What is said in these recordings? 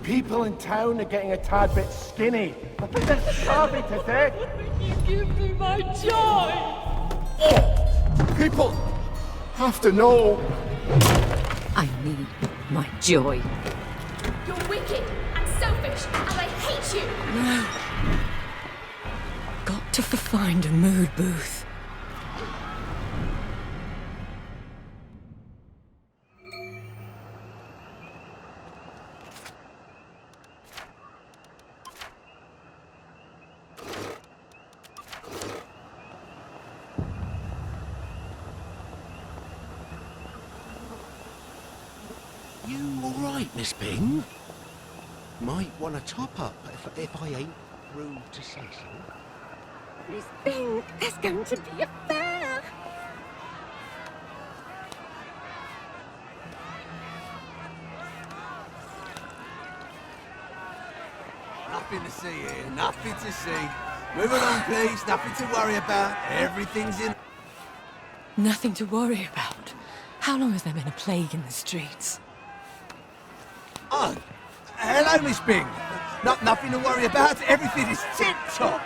People in town are getting a tad bit skinny. I think they're starving to death. You give me my joy! Oh, people have to know. I need my joy. You're wicked and selfish, and I hate you! No. Got to find a mood booth. You alright, Miss Bing? Might want to top up if I ain't rude to say so. Miss Bing, there's going to be a fair. Nothing to see here, nothing to see. Move along, please, nothing to worry about. Everything's in... Nothing to worry about. How long has there been a plague in the streets? Oh, hello, Miss Bing. Nothing to worry about. Everything is tip-top.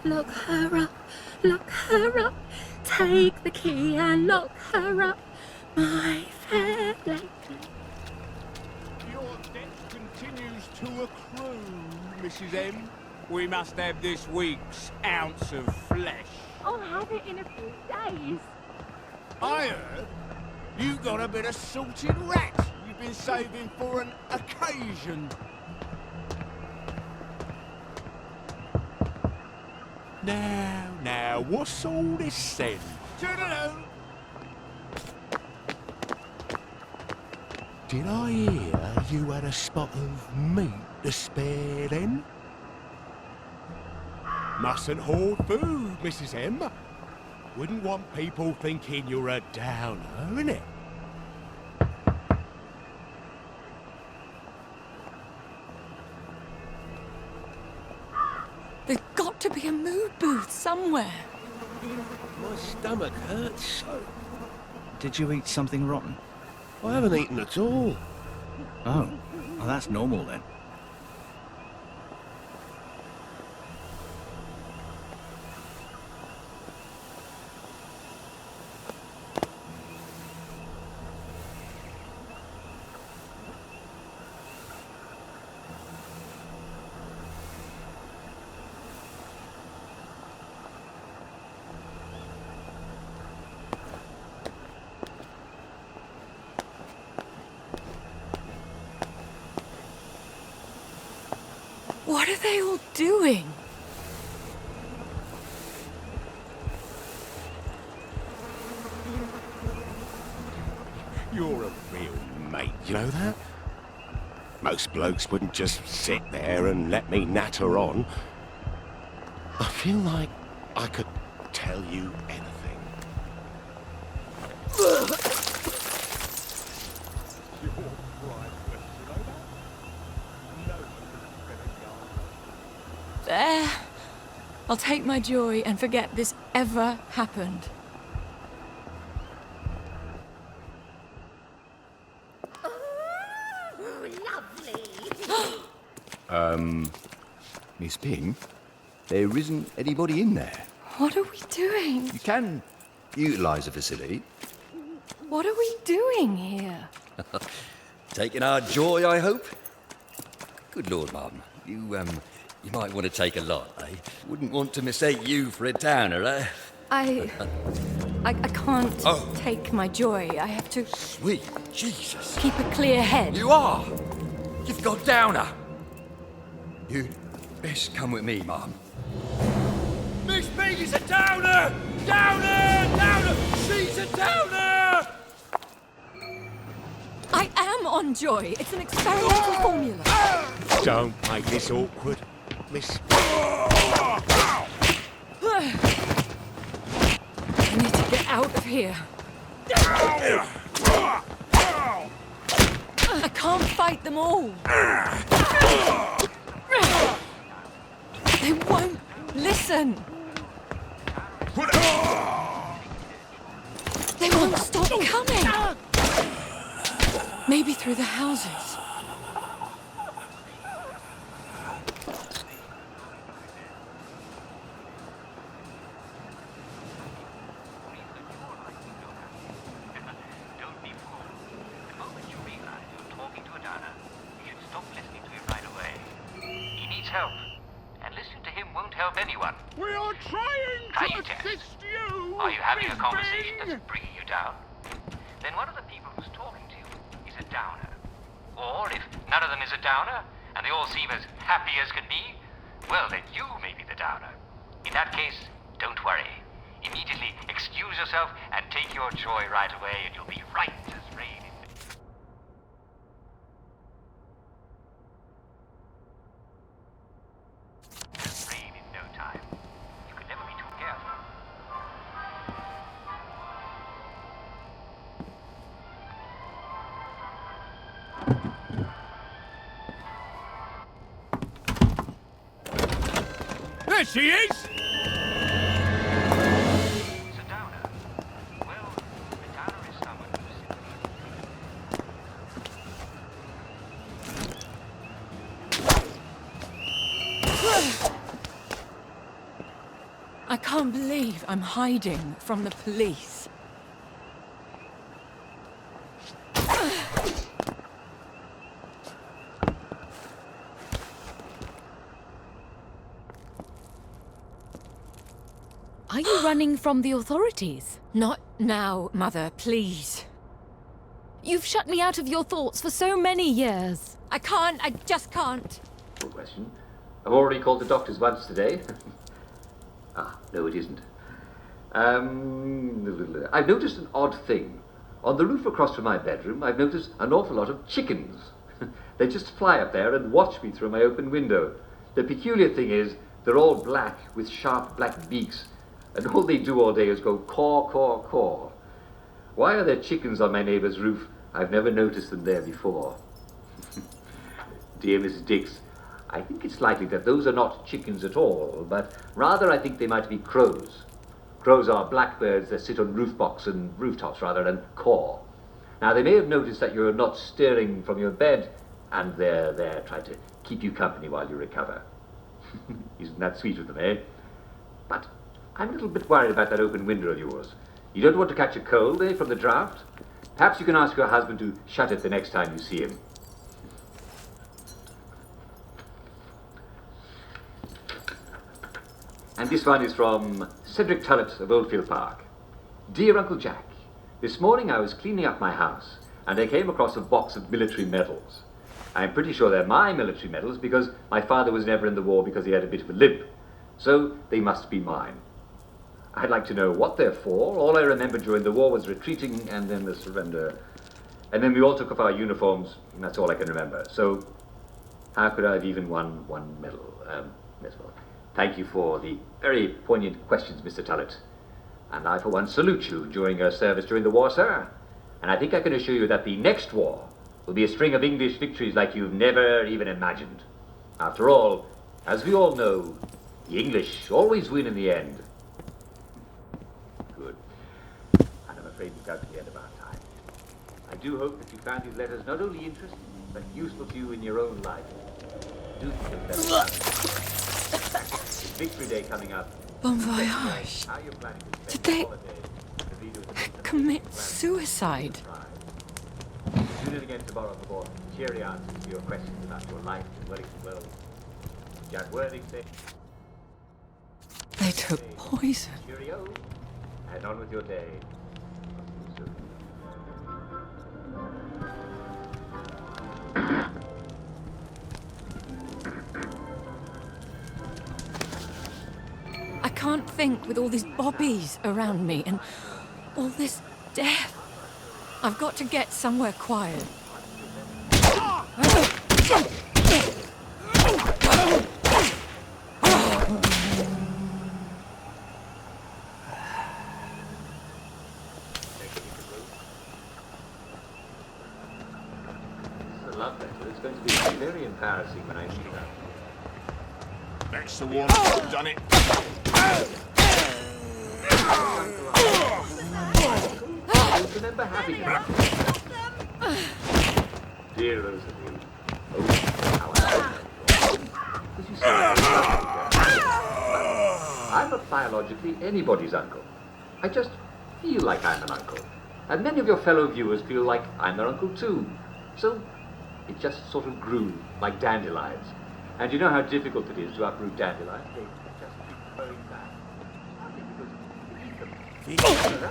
Look her up, look her up. Take the key and lock her up, my fair lady. Your debt continues to accrue, Mrs. M. We must have this week's ounce of flesh. I'll have it in a few days. I heard you got a bit of salted rat you've been saving for an occasion. Now, what's all this then? Toodaloo! Did I hear you had a spot of meat to spare then? Mustn't hoard food, Mrs. M. Wouldn't want people thinking you're a downer, innit? There's got to be a mood booth somewhere. My stomach hurts so. Did you eat something rotten? I haven't eaten at all. Oh, well, that's normal then. What are they all doing? You're a real mate, you know that? Most blokes wouldn't just sit there and let me natter on. I feel like I could tell you anything. There. I'll take my joy and forget this ever happened. Miss Bing, there isn't anybody in there. What are we doing? You can utilise the facility. What are we doing here? Taking our joy, I hope. Good Lord, Mum. You might want to take a lot, eh? Wouldn't want to mistake you for a downer, eh? I can't take my joy. I have to Sweet Jesus. keep a clear head. You are! You've got downer. You'd best come with me, Mum. Miss Bing is a downer! Downer! Downer! She's a downer! I am on joy. It's an experimental formula. Don't make this awkward, Miss... out of here. I can't fight them all. They won't listen. They won't stop coming. Maybe through the houses. Help, and listening to him won't help anyone. We are trying to assist you. Are you having a Miss conversation Bing? that's bringing you down? Then one of the people who's talking to you is a downer. Or if none of them is a downer, and they all seem as happy as can be, well then you may be the downer. In that case, don't worry. Immediately excuse yourself and take your joy right away, and you'll be right as rain. There she is! It's a downer. Well, a downer is someone who's I can't believe I'm hiding from the police. Are you running from the authorities? Not now, Mother, please. You've shut me out of your thoughts for so many years. I just can't. Good question. I've already called the doctors once today. No, it isn't. I've noticed an odd thing. On the roof across from my bedroom, I've noticed an awful lot of chickens. They just fly up there and watch me through my open window. The peculiar thing is, they're all black with sharp black beaks, and all they do all day is go caw, caw, caw. Why are there chickens on my neighbour's roof? I've never noticed them there before. Dear Mrs. Dix, I think it's likely that those are not chickens at all, but rather I think they might be crows. Crows are blackbirds that sit on rooftops and caw. Now they may have noticed that you're not stirring from your bed, and they're there trying to keep you company while you recover. Isn't that sweet of them, eh? But I'm a little bit worried about that open window of yours. You don't want to catch a cold, eh, from the draft? Perhaps you can ask your husband to shut it the next time you see him. And this one is from Cedric Tullett of Oldfield Park. Dear Uncle Jack, this morning I was cleaning up my house and I came across a box of military medals. I'm pretty sure they're my military medals because my father was never in the war because he had a bit of a limp. So they must be mine. I'd like to know what they're for. All I remember during the war was retreating and then the surrender. And then we all took off our uniforms, and that's all I can remember. So how could I have even won one medal? Yes, well, thank you for the very poignant questions, Mr. Tullett. And I, for one, salute you during your service during the war, sir. And I think I can assure you that the next war will be a string of English victories like you've never even imagined. After all, as we all know, the English always win in the end. Good. And I'm afraid we've got to the end of our time. I do hope that you found these letters not only interesting, but useful to you in your own life. Do think of them. It's Victory Day coming up. Bon voyage. Did they commit suicide? Tune in again tomorrow for cheery answers to your questions about your life in Wellington World. Jack Worthing said, They took poison. cheerio, and on with your day. I can't think with all these bobbies around me and all this death. I've got to get somewhere quiet. going to be very embarrassing when I see that. That's the one who's done it. Remember having dear Rosalie. Oh, how did you say I'm not biologically anybody's uncle. I just feel like I'm an uncle. And many of your fellow viewers feel like I'm their uncle too. So it just sort of grew like dandelions. And you know how difficult it is to uproot dandelions? They just keep growing back. Partly because you eat them.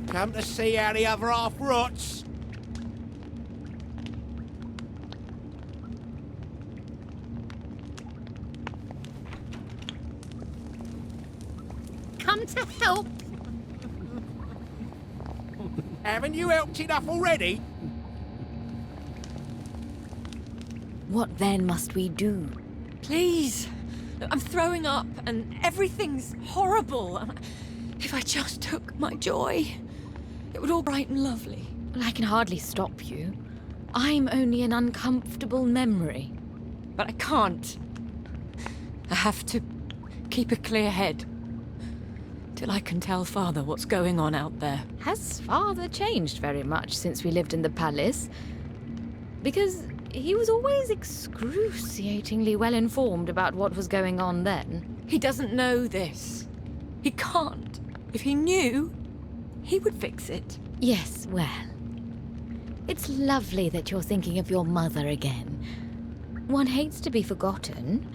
Come to see how the other half rots. Come to help. Haven't you helped enough already? What then must we do? Please. I'm throwing up and everything's horrible. If I just took my joy, it would all brighten lovely. Well, I can hardly stop you. I'm only an uncomfortable memory. But I can't. I have to keep a clear head. Till I can tell Father what's going on out there. Has Father changed very much since we lived in the palace? Because he was always excruciatingly well informed about what was going on then. He doesn't know this. He can't. If he knew, he would fix it. Yes, well, it's lovely that you're thinking of your mother again. One hates to be forgotten,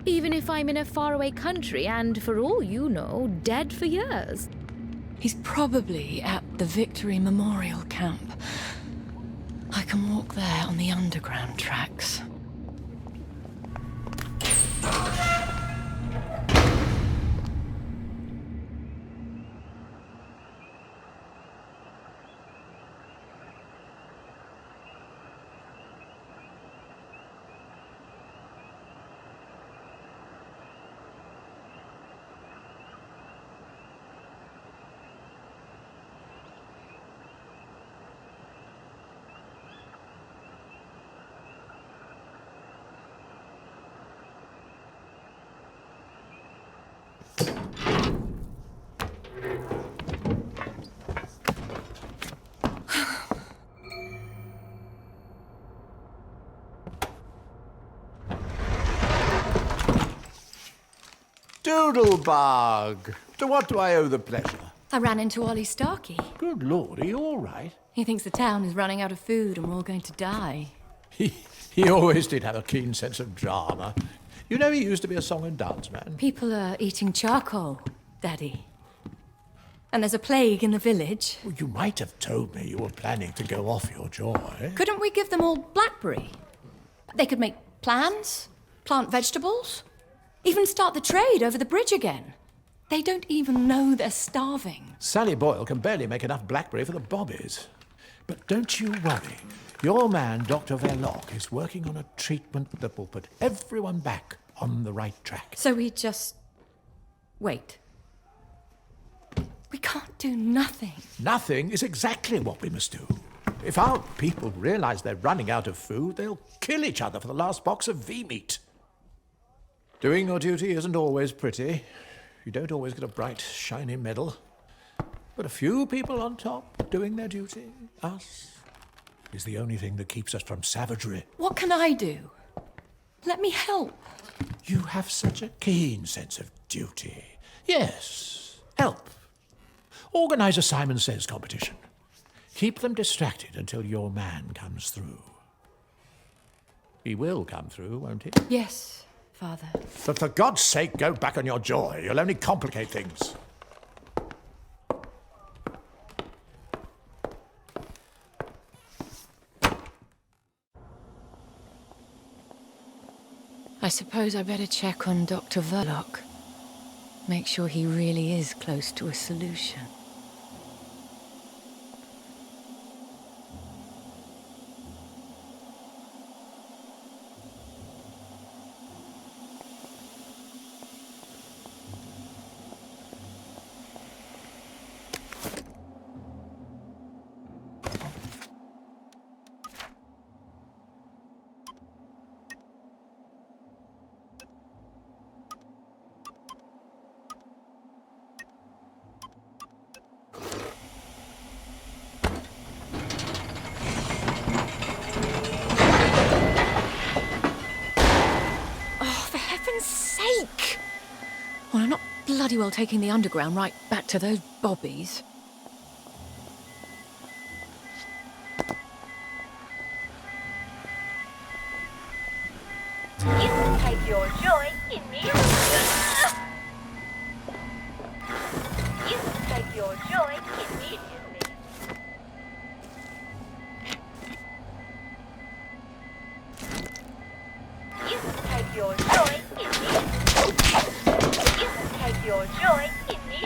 even if I'm in a faraway country and, for all you know, dead for years. He's probably at the Victory Memorial Camp. I can walk there on the underground tracks. Doodlebug! To what do I owe the pleasure? I ran into Ollie Starkey. Good Lord, are you all right? He thinks the town is running out of food and we're all going to die. He always did have a keen sense of drama. You know, he used to be a song and dance man. People are eating charcoal, Daddy. And there's a plague in the village. Well, you might have told me you were planning to go off your joy. Couldn't we give them all blackberry? They could make plans, plant vegetables, even start the trade over the bridge again. They don't even know they're starving. Sally Boyle can barely make enough blackberry for the bobbies. But don't you worry. Your man, Dr. Verloc, is working on a treatment that will put everyone back on the right track. So we just wait. We can't do nothing. Nothing is exactly what we must do. If our people realize they're running out of food, they'll kill each other for the last box of V-meat. Doing your duty isn't always pretty. You don't always get a bright, shiny medal. But a few people on top doing their duty, us, is the only thing that keeps us from savagery. What can I do? Let me help. You have such a keen sense of duty. Yes, help. Organize a Simon Says competition. Keep them distracted until your man comes through. He will come through, won't he? Yes, Father. But for God's sake, go back on your joy. You'll only complicate things. I suppose I better check on Dr. Verloc. Make sure he really is close to a solution. Well, I'm not bloody well taking the underground right back to those bobbies. You can take your joy immediately. You can take your joy immediately. You can take your joy immediately. You can take your joy immediately.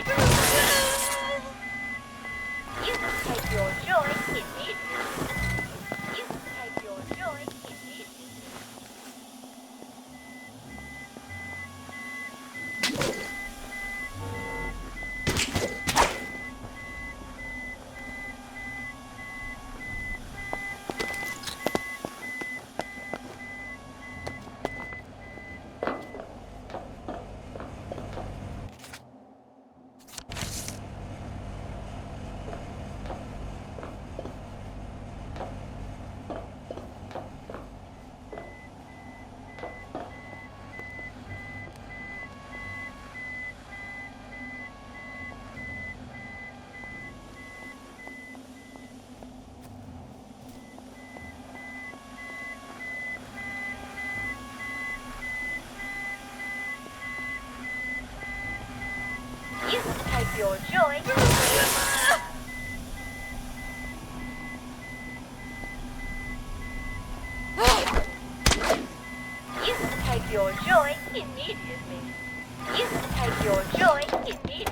You can take your joy immediately. You can take your joy immediately. You can take your joy. You can take your joy immediately. You can take your joy immediately.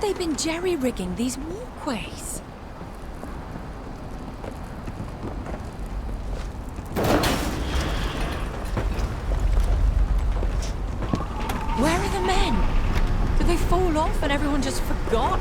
They've been jerry-rigging these walkways. Where are the men? Did they fall off and everyone just forgot?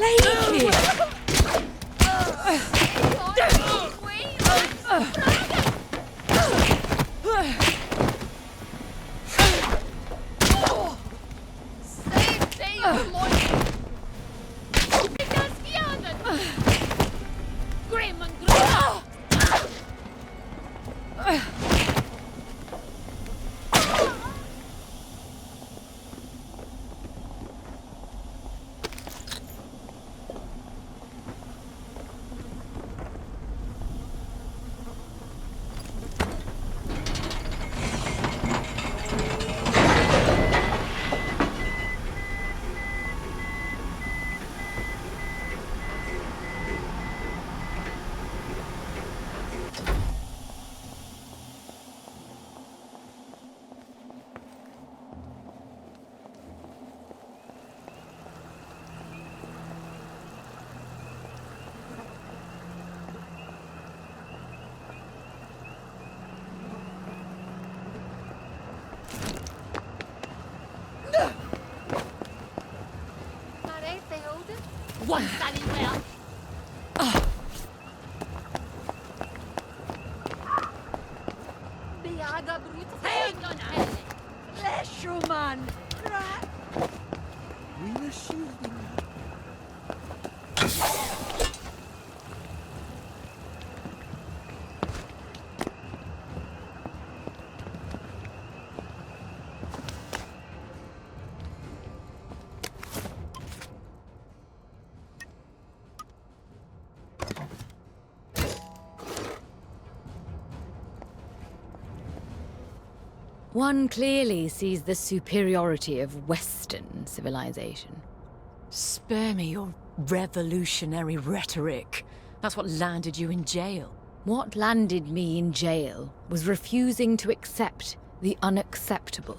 plague here? One anywhere. Biaga brut. Hang on, Helen. Bless you, man. Right. We were shooting. One clearly sees the superiority of Western civilization. Spare me your revolutionary rhetoric. That's what landed you in jail. What landed me in jail was refusing to accept the unacceptable.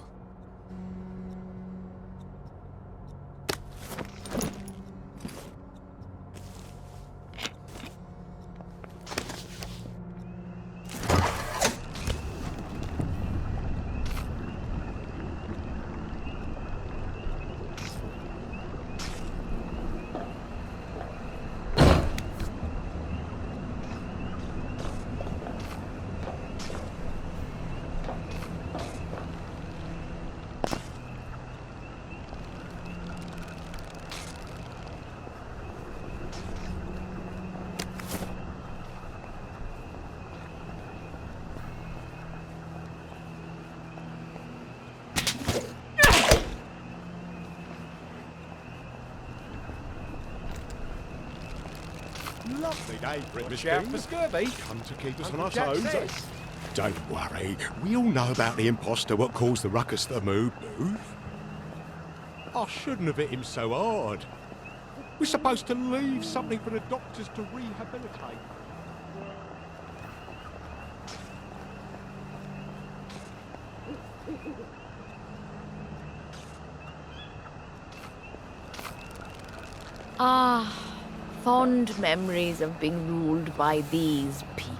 Lovely day, Watch out for scurvy. Come to keep us on Uncle our Jack toes. says. Don't worry, we all know about the imposter what caused the ruckus that move. I shouldn't have hit him so hard. We're supposed to leave something for the doctors to rehabilitate. Ah, fond memories of being ruled by these people.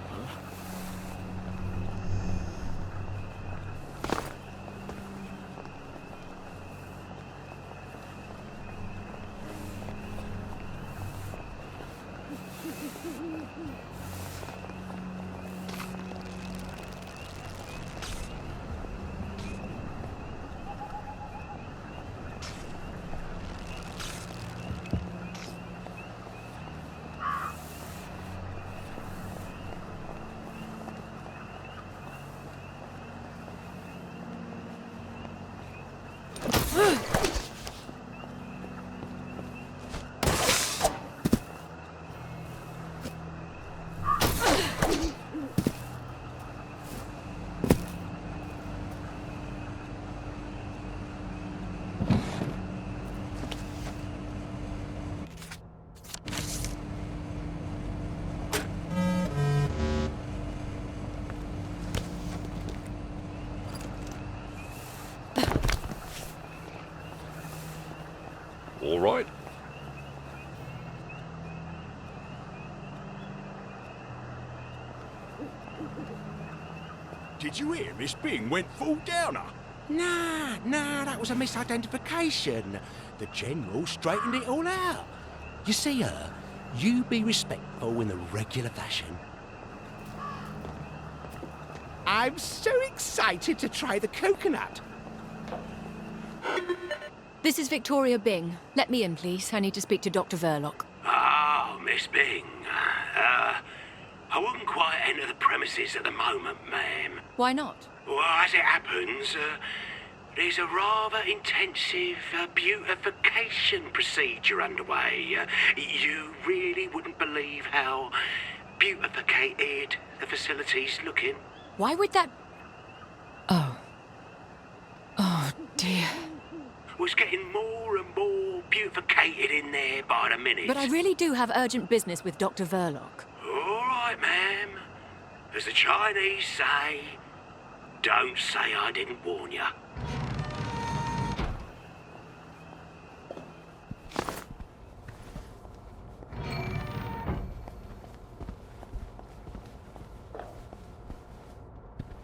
All right. Did you hear Miss Bing went full downer? Nah, that was a misidentification. The General straightened it all out. You see her, you be respectful in the regular fashion. I'm so excited to try the coconut. This is Victoria Bing. Let me in, please. I need to speak to Dr. Verloc. Oh, Miss Bing. I wouldn't quite enter the premises at the moment, ma'am. Why not? Well, as it happens, there's a rather intensive beautification procedure underway. You really wouldn't believe how beautificated the facility's looking. Why would that... Oh. Oh, dear. Well, it's getting more and more beautificated in there by the minute. But I really do have urgent business with Dr. Verloc. All right, ma'am. As the Chinese say, don't say I didn't warn you.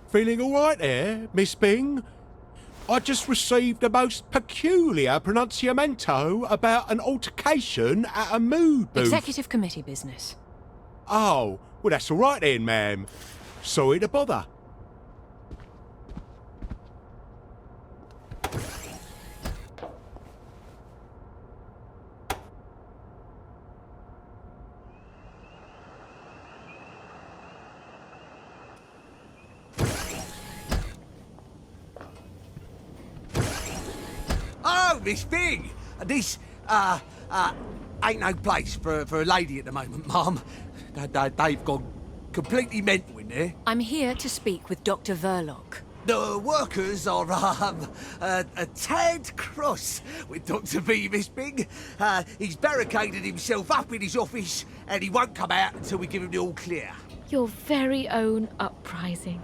Feeling all right there, Miss Bing? I just received a most peculiar pronunciamento about an altercation at a mood booth. Executive committee business. Oh, well that's all right then, ma'am. Sorry to bother. Oh, Miss Bing! This, ain't no place for a lady at the moment, Mum. They've gone completely mental in there. I'm here to speak with Dr. Verloc. The workers are, a tad cross with Dr. V, Miss Bing. He's barricaded himself up in his office and he won't come out until we give him the all clear. Your very own uprising.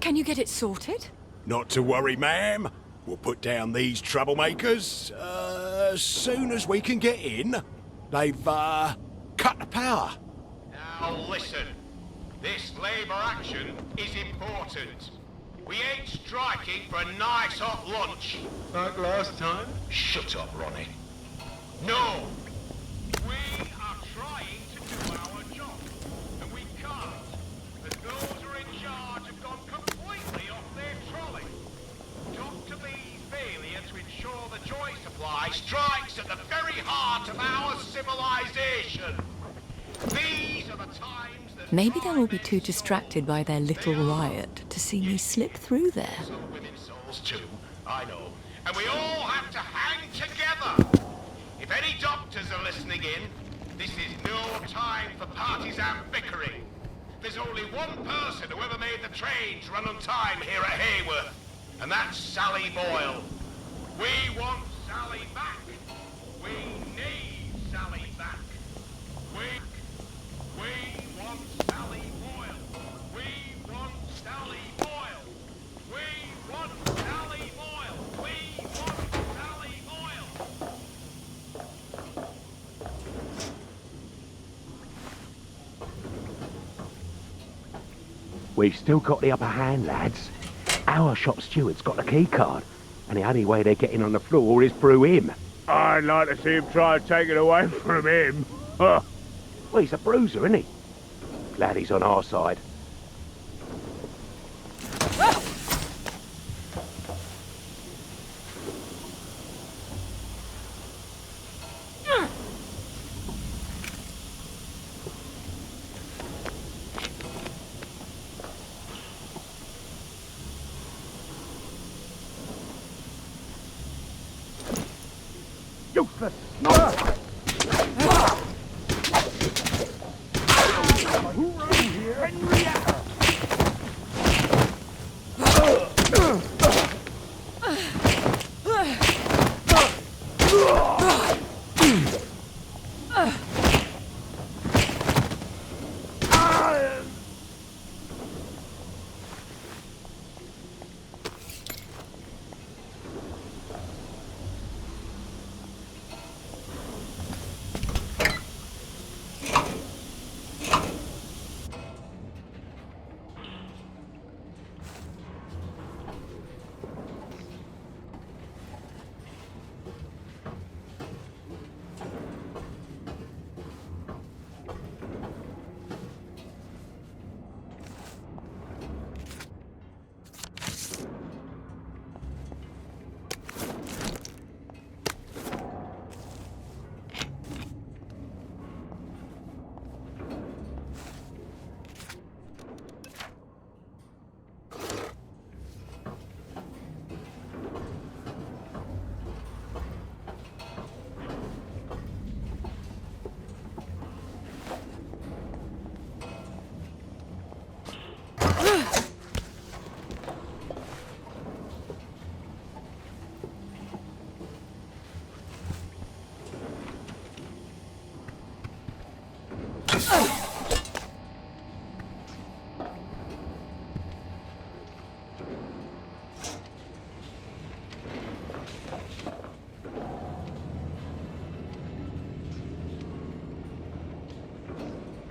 Can you get it sorted? Not to worry, ma'am. We'll put down these troublemakers as soon as we can get in. They've cut the power. Now listen, this labour action is important. We ain't striking for a nice hot lunch. Like last time? Shut up, Ronnie. No! We are trying to do our job, and we can't, as those who are in charge have gone completely off their trolley. Dr. B's failure to ensure the joy supply strikes at the very heart of our civilization. These are the times that... Maybe they'll all be too distracted by their little riot to see me slip through there. Within souls too, I know. And we all have to hang together. If any doctors are listening in, this is no time for partisan bickering. There's only one person who ever made the trains run on time here at Hayworth, and that's Sally Boyle. We want Sally back. We need Sally back. We want Sally Boyle. We want Sally Boyle. We want Sally Boyle. We want Sally Boyle. We've still got the upper hand, lads. Our shop steward's got the key card, and the only way they're getting on the floor is through him. I'd like to see him try and take it away from him. Huh. Well, he's a bruiser, isn't he? Glad he's on our side. Useless!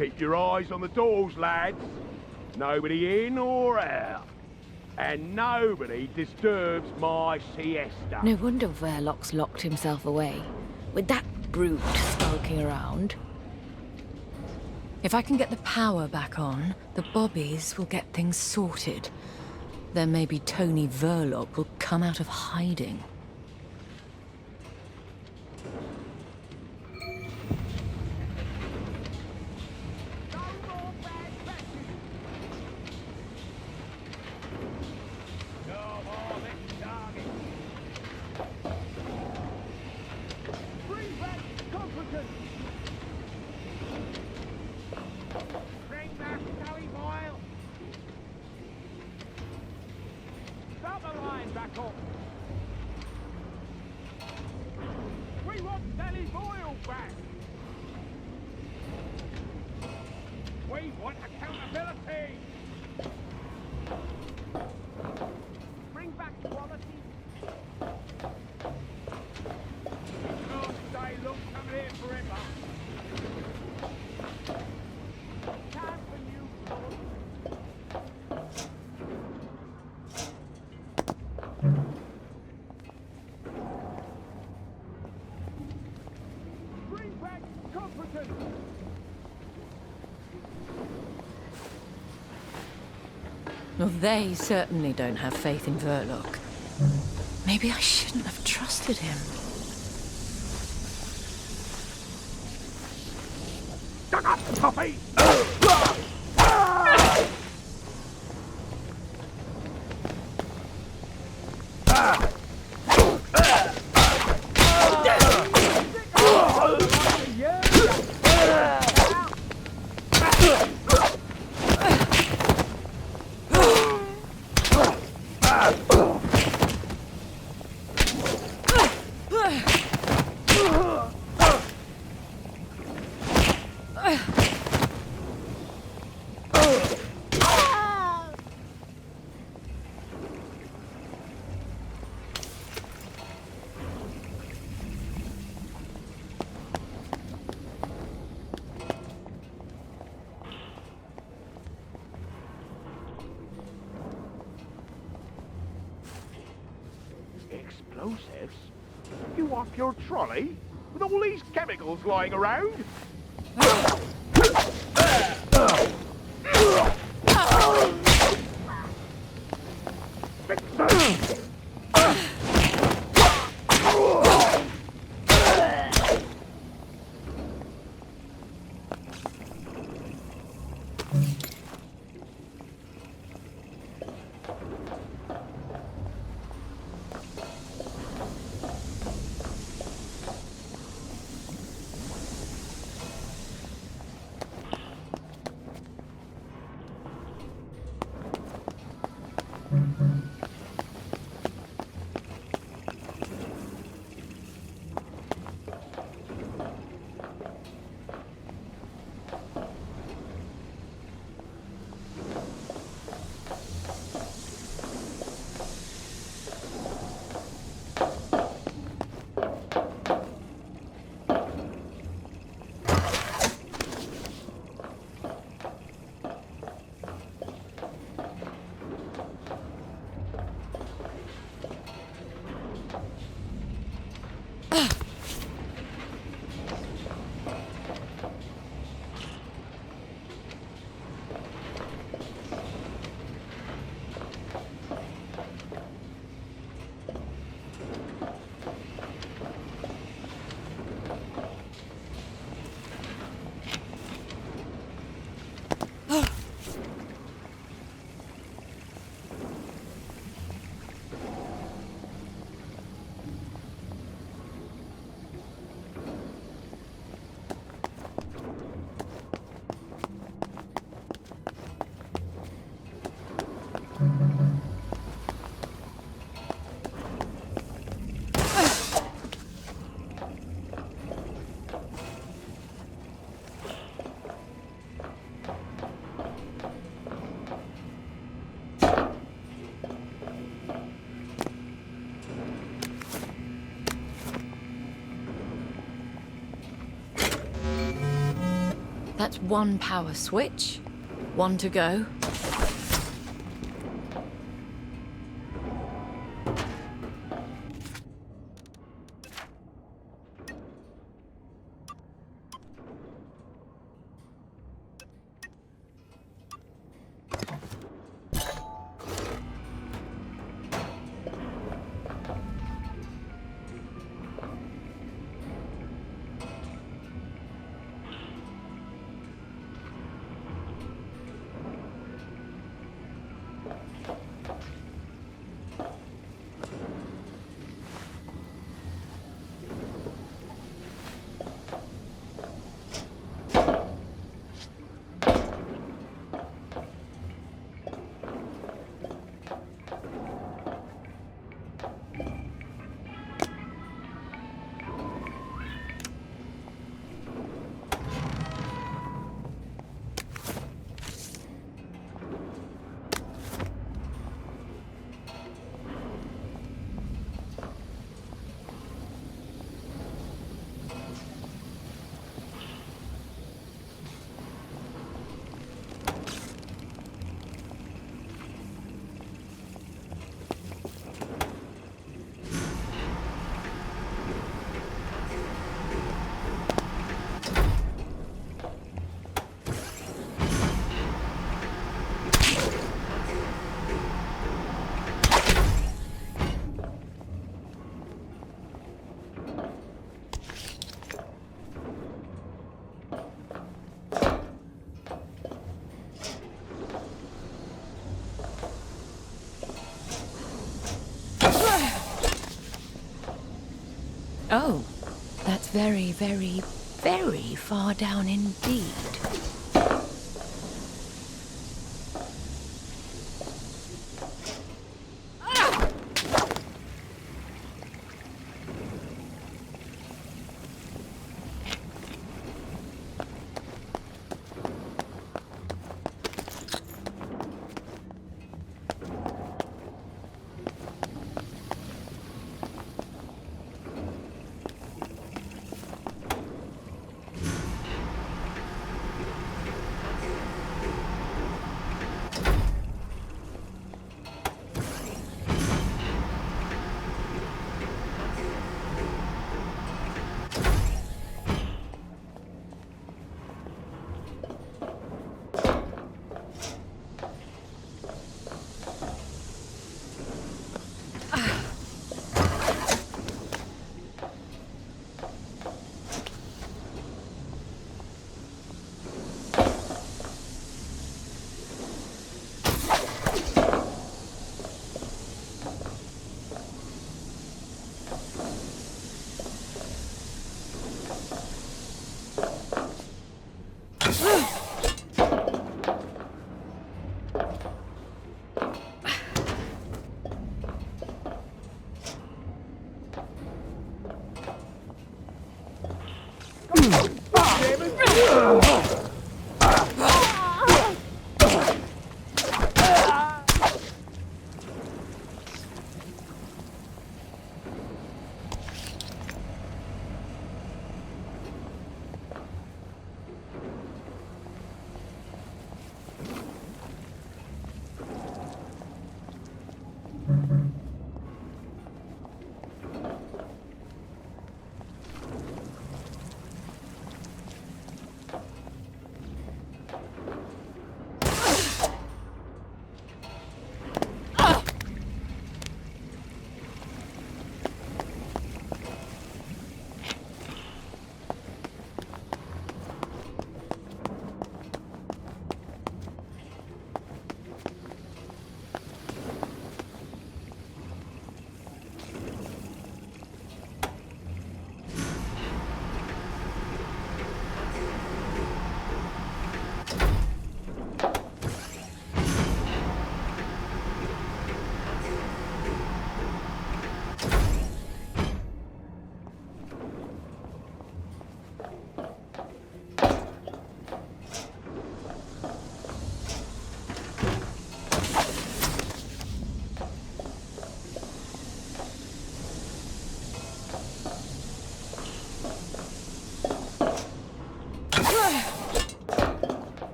Keep your eyes on the doors, lads. Nobody in or out. And nobody disturbs my siesta. No wonder Verloc's locked himself away. With that brute skulking around. If I can get the power back on, the Bobbies will get things sorted. Then maybe Tony Verloc will come out of hiding. Well, they certainly don't have faith in Verloc. Maybe I shouldn't have trusted him. Duck up, puppy! Explosives? You off your trolley? With all these chemicals lying around? That's one power switch. One to go. Oh, that's very, very, very far down indeed.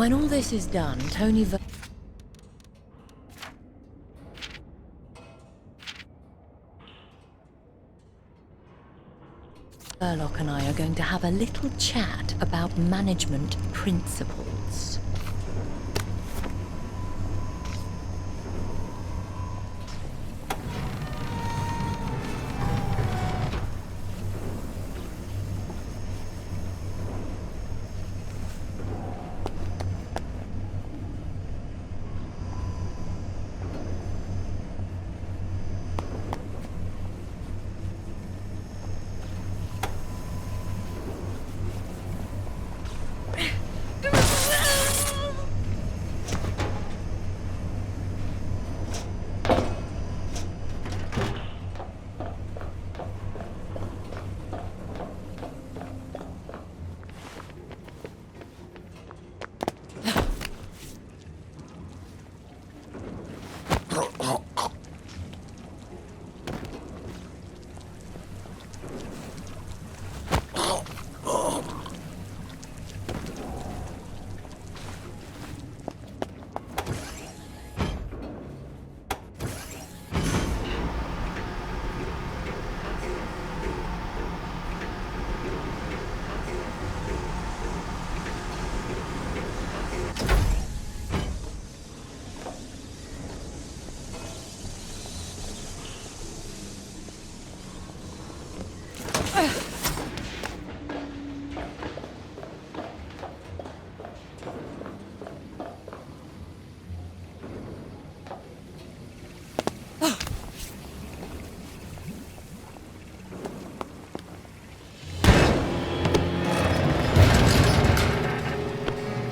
When all this is done, Tony Verloc and I are going to have a little chat about management principles.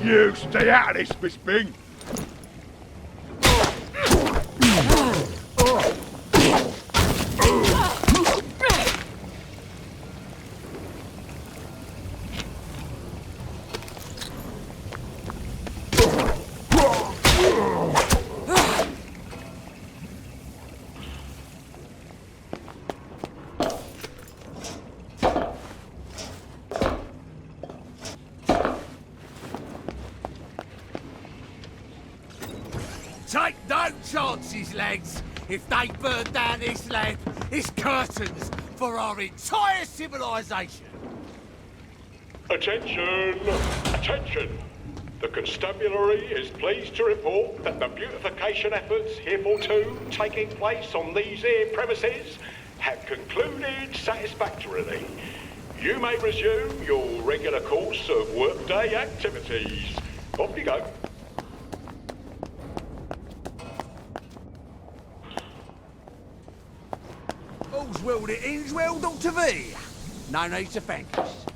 You stay out of this, Miss Bing. Take no chances, lads. If they burn down this land, it's curtains for our entire civilization. Attention! Attention! The constabulary is pleased to report that the beautification efforts heretofore taking place on these here premises have concluded satisfactorily. You may resume your regular course of workday activities. Off you go. All's well that ends well, Dr. V. No need to thank us.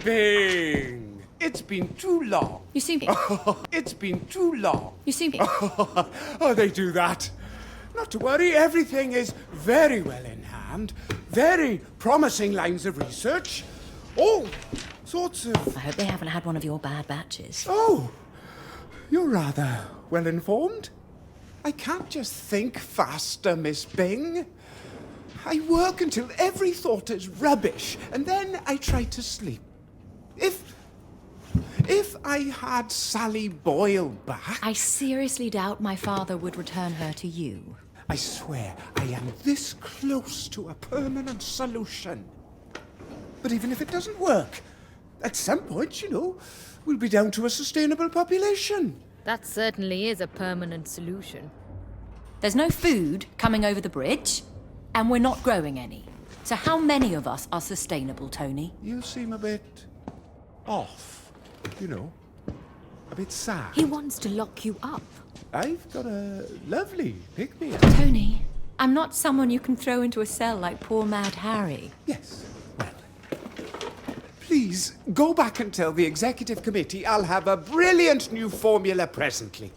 Bing! It's been too long. You see me? It's been too long. You see me? Oh, they do that. Not to worry, everything is very well in hand. Very promising lines of research. All sorts of... I hope they haven't had one of your bad batches. Oh, you're rather well informed. I can't just think faster, Miss Bing. I work until every thought is rubbish, and then I try to sleep. If I had Sally Boyle back... I seriously doubt my father would return her to you. I swear I am this close to a permanent solution. But even if it doesn't work, at some point, you know, we'll be down to a sustainable population. That certainly is a permanent solution. There's no food coming over the bridge, and we're not growing any. So how many of us are sustainable, Tony? You seem a bit off, you know, a bit sad. He wants to lock you up. I've got a lovely pick-me-up. Tony, I'm not someone you can throw into a cell like poor Mad Harry. Yes, well, please go back and tell the executive committee I'll have a brilliant new formula presently.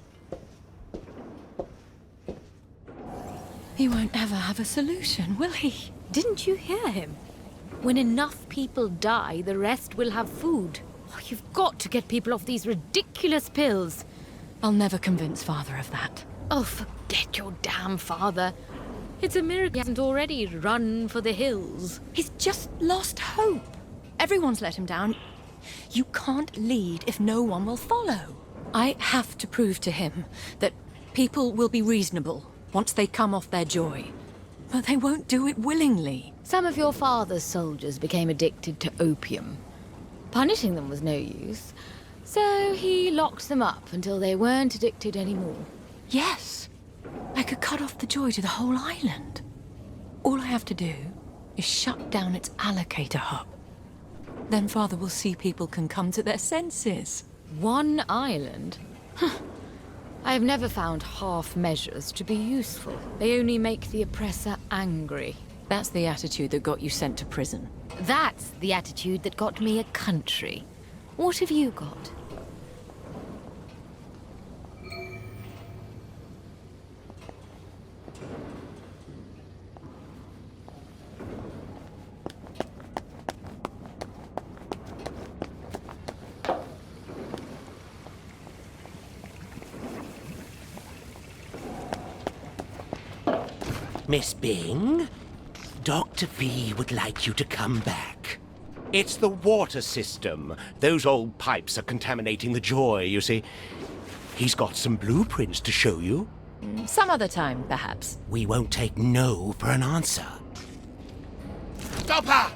He won't ever have a solution, will he? Didn't you hear him? When enough people die, the rest will have food. Oh, you've got to get people off these ridiculous pills. I'll never convince Father of that. Oh, forget your damn father. It's a miracle he hasn't already run for the hills. He's just lost hope. Everyone's let him down. You can't lead if no one will follow. I have to prove to him that people will be reasonable once they come off their joy. But they won't do it willingly. Some of your father's soldiers became addicted to opium. Punishing them was no use, so he locked them up until they weren't addicted anymore. Yes, I could cut off the joy to the whole island. All I have to do is shut down its allocator hub. Then Father will see people can come to their senses. One island? I have never found half measures to be useful. They only make the oppressor angry. That's the attitude that got you sent to prison. That's the attitude that got me a country. What have you got? Miss Bing, Dr. B would like you to come back. It's the water system. Those old pipes are contaminating the joy, you see. He's got some blueprints to show you. Some other time, perhaps. We won't take no for an answer. Stop her!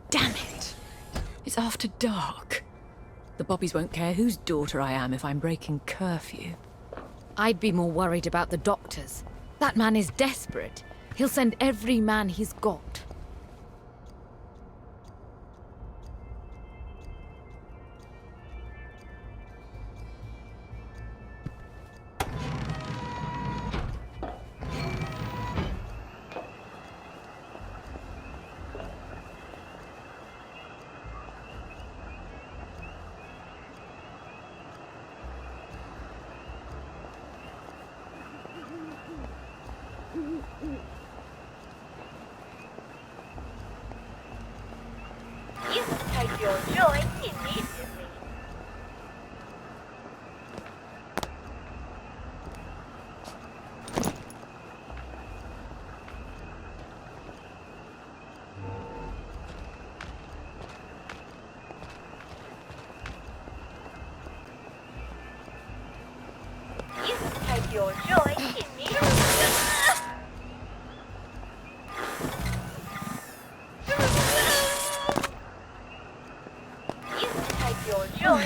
Damn it! It's after dark. The Bobbies won't care whose daughter I am if I'm breaking curfew. I'd be more worried about the doctors. That man is desperate. He'll send every man he's got. You can take your joy immediately. your joy in me. You can take your joy.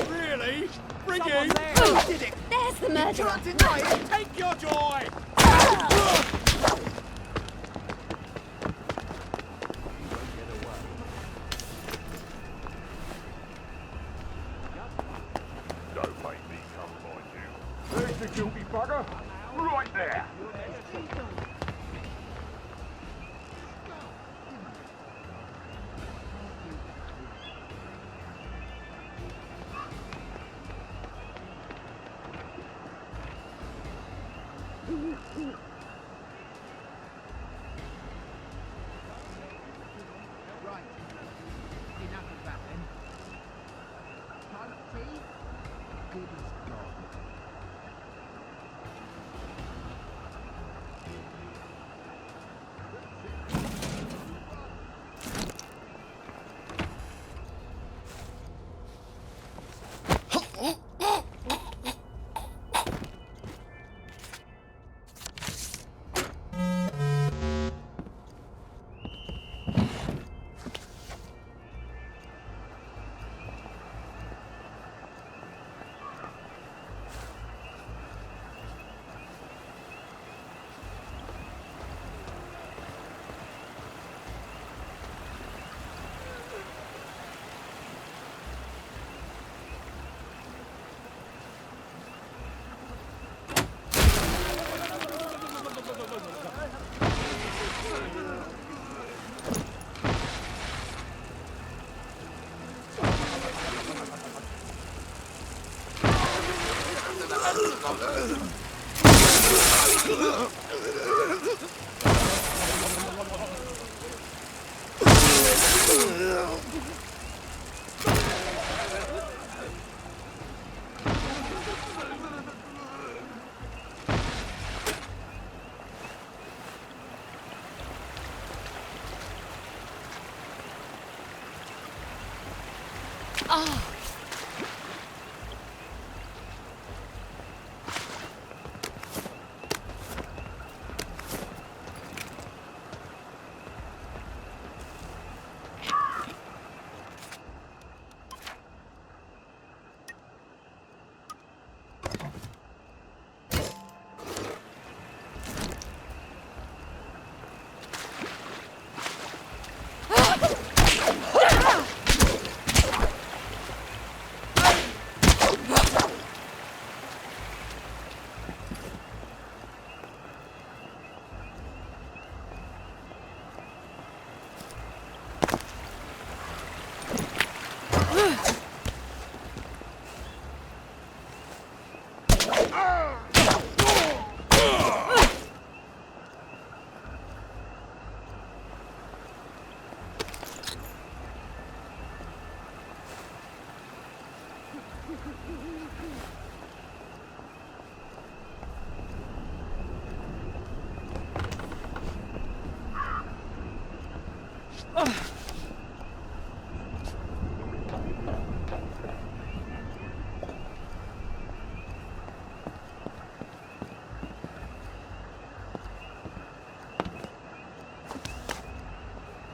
Really? Bring it! Did it? There's the murderer. Can't deny it! Take your joy! Don't make me come find you. There's the guilty bugger. Right there. Enough of that then. Time of tea? Good as gone.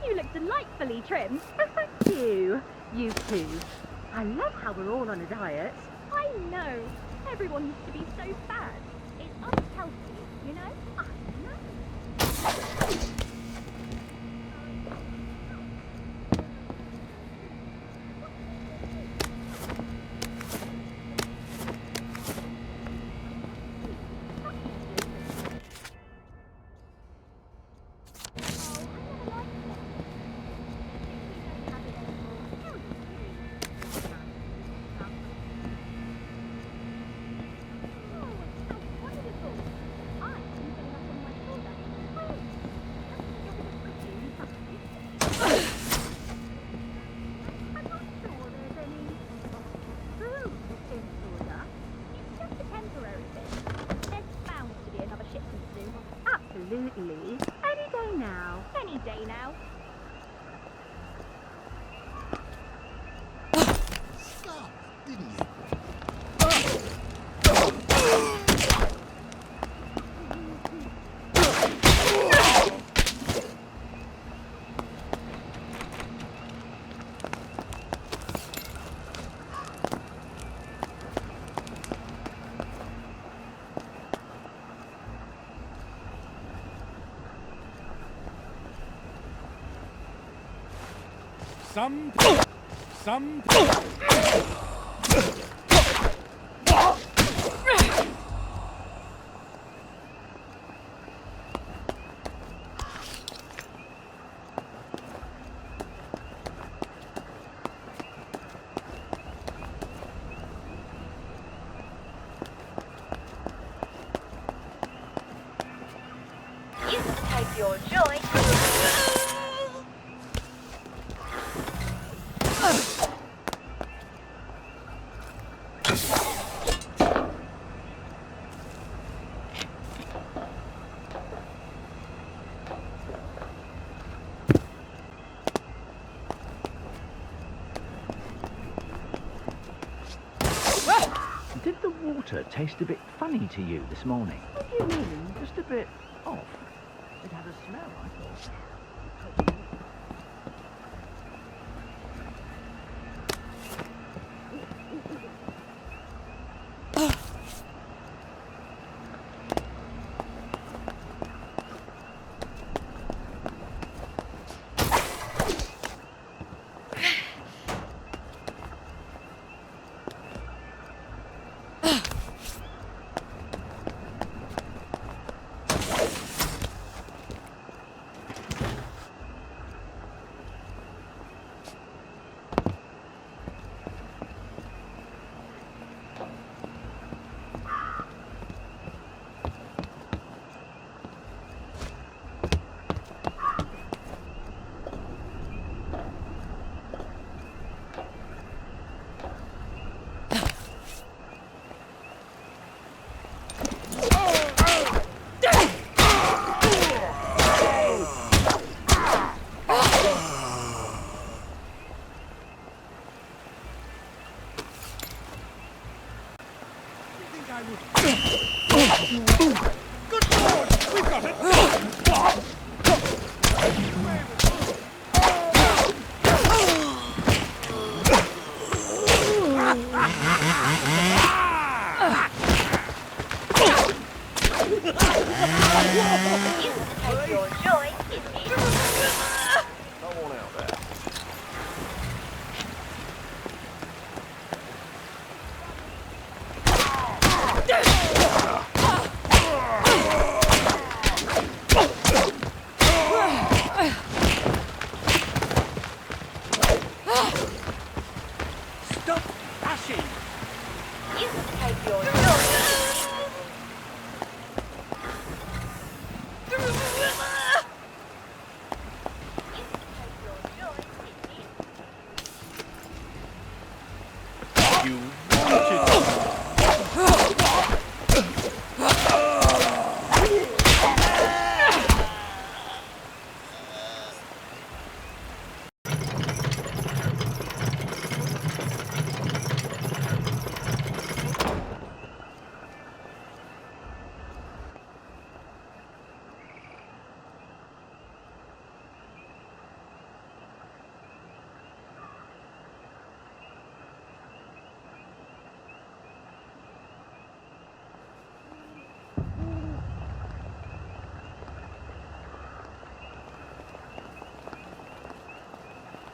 You look delightfully trim. Oh, thank you. You too. I love how we're all on a diet. I know. Everyone used to be so fat. It's unhealthy, you know? I know. Take your joy. Did the water taste a bit funny to you this morning? What do you mean? Just a bit off. It had a smell, I thought.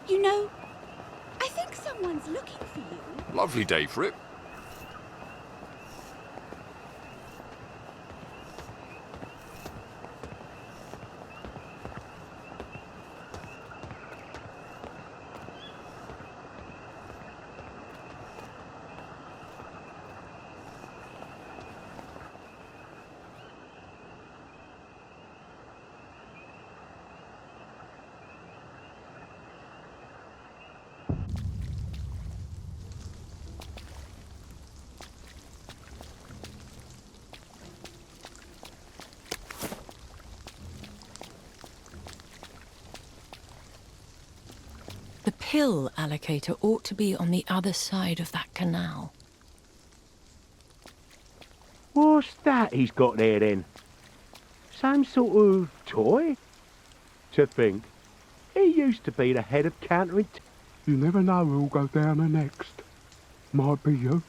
You know, I think someone's looking for you. Lovely day for it. The pill allocator ought to be on the other side of that canal. What's that he's got there then? Some sort of toy? To think, he used to be the head of countering. You never know who'll go down the next. Might be you.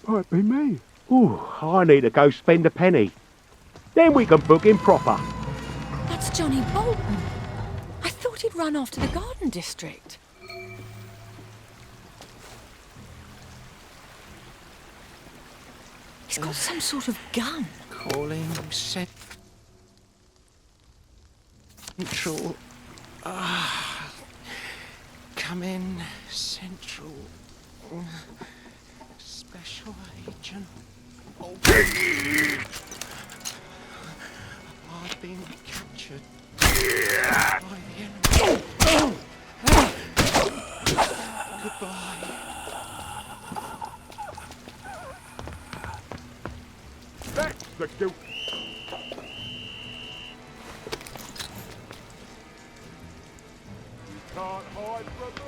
Might be me. Ooh, I need to go spend a penny. Then we can book him proper. That's Johnny Bolton. I thought he'd run off to the garden district. It's got some sort of gun. Calling Central. Come in, Central. Special Agent. Oh. I've been captured by the enemy. Goodbye. That's the guilt. You can't hide from me.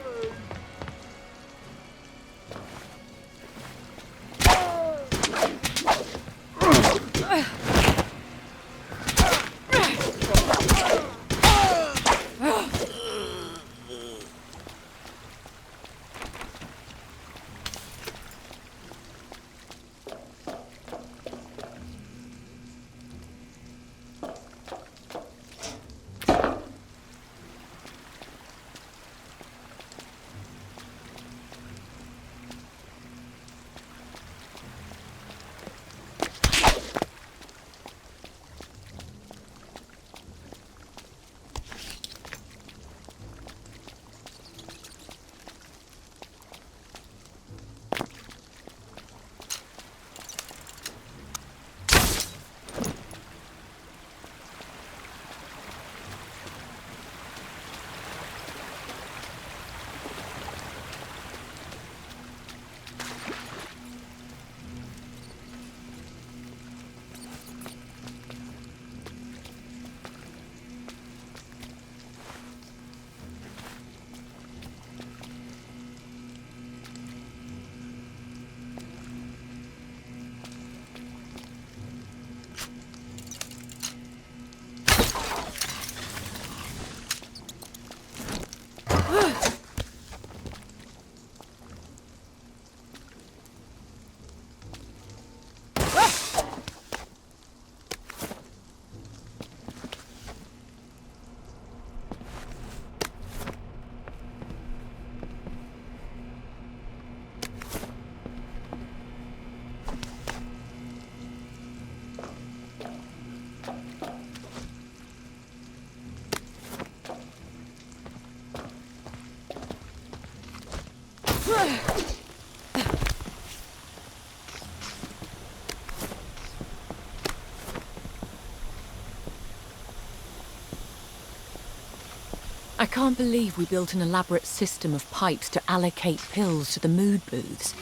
I can't believe we built an elaborate system of pipes to allocate pills to the mood booths.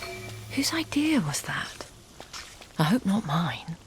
Whose idea was that? I hope not mine.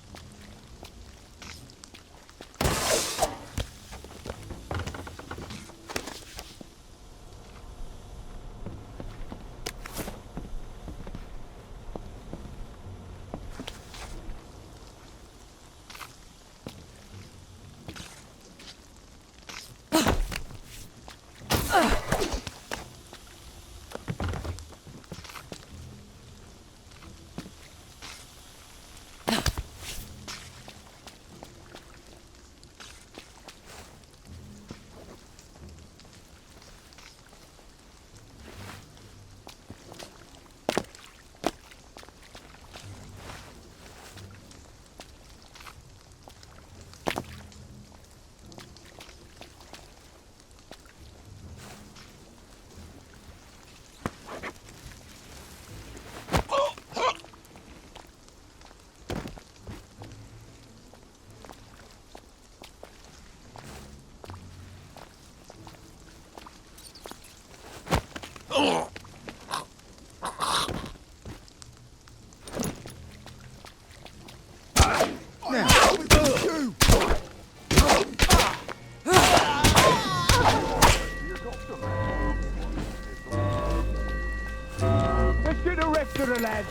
Let's get the rest of the lads.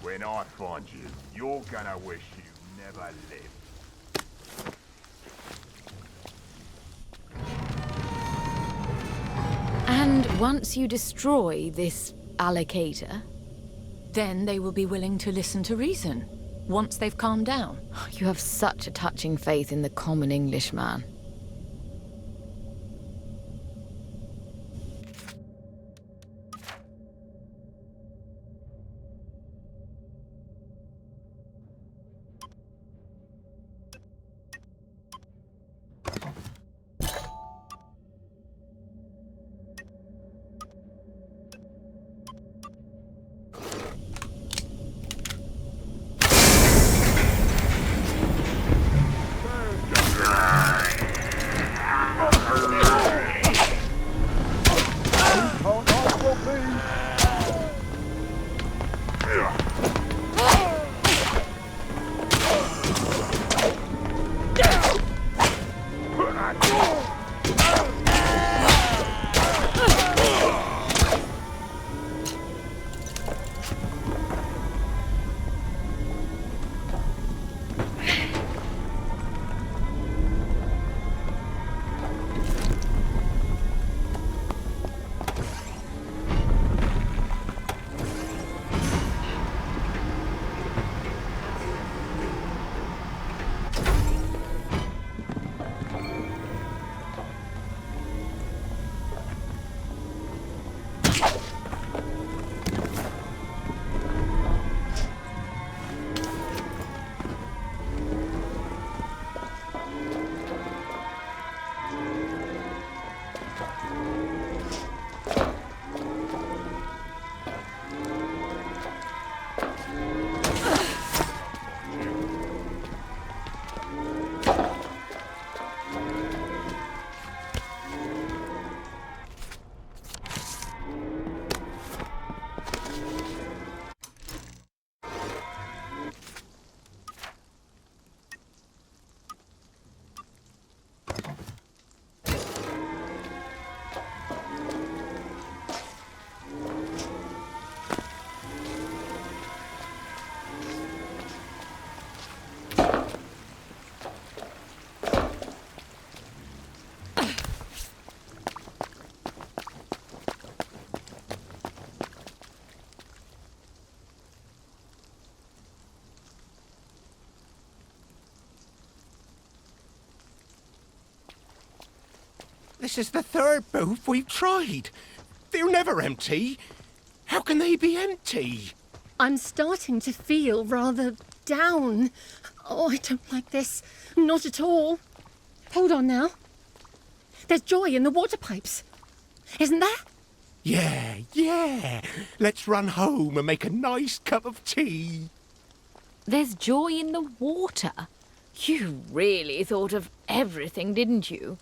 When I find you, you're gonna wish you never lived. And once you destroy this allocator, Then they will be willing to listen to reason, once they've calmed down. you have such a touching faith in the common Englishman. This is the third booth we've tried. They're never empty. How can they be empty? I'm starting to feel rather down. Oh, I don't like this. Not at all. Hold on now. There's joy in the water pipes. Isn't there? Yeah. Let's run home and make a nice cup of tea. There's joy in the water. You really thought of everything, didn't you?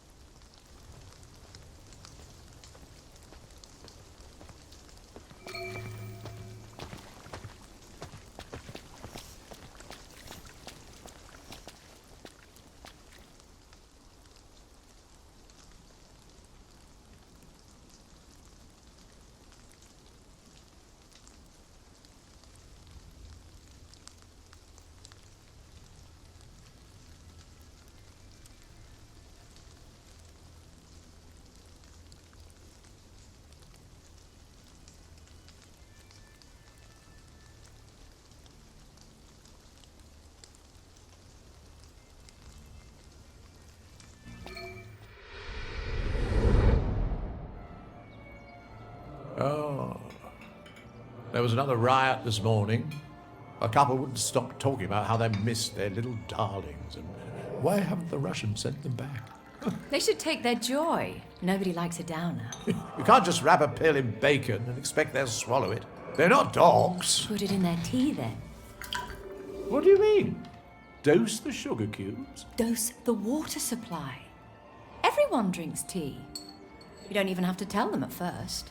Oh, there was another riot this morning. A couple wouldn't stop talking about how they missed their little darlings, and why haven't the Russians sent them back? They should take their joy. Nobody likes a downer. You can't just wrap a pill in bacon and expect they'll swallow it. They're not dogs. Put it in their tea then. What do you mean? Dose the sugar cubes? Dose the water supply. Everyone drinks tea. You don't even have to tell them at first.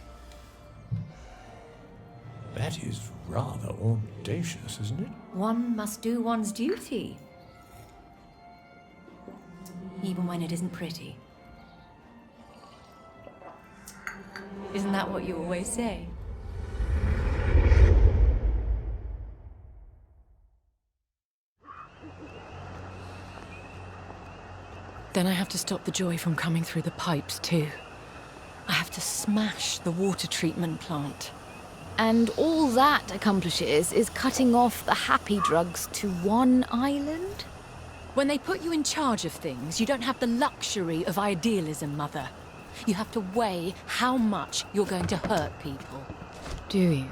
That is rather audacious, isn't it? One must do one's duty. Even when it isn't pretty. Isn't that what you always say? Then I have to stop the joy from coming through the pipes too. I have to smash the water treatment plant. And all that accomplishes is cutting off the happy drugs to one island? When they put you in charge of things, you don't have the luxury of idealism, Mother. You have to weigh how much you're going to hurt people. Do you?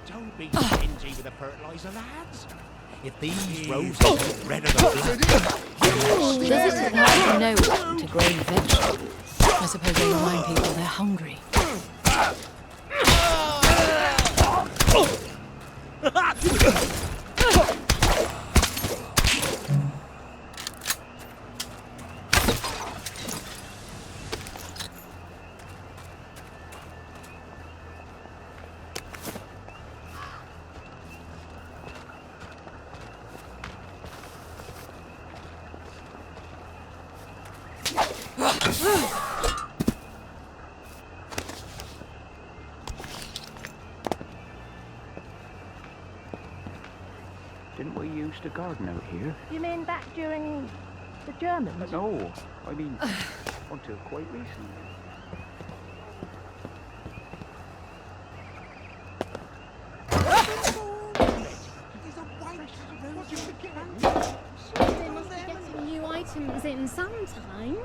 Don't be stingy with the fertilizer, lads. If these roses get rid of the blood... Does it help to know when to grow vegetables? I suppose they remind people they're hungry. Didn't we used to garden out here? You mean back during the Germans? No, I mean until quite recently. Surely they must be getting new items in sometime.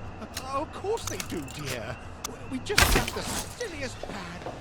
Oh, of course they do, dear. We just have the silliest bad luck.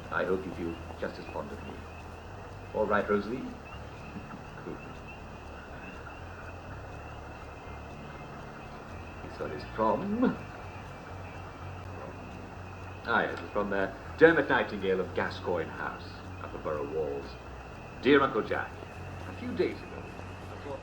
I hope you feel just as fond of me. All right, Rosalie? Good. This one is from... yes, it's from Dermot Nightingale of Gascoigne House, Upper Borough Walls. Dear Uncle Jack, a few days ago, I thought...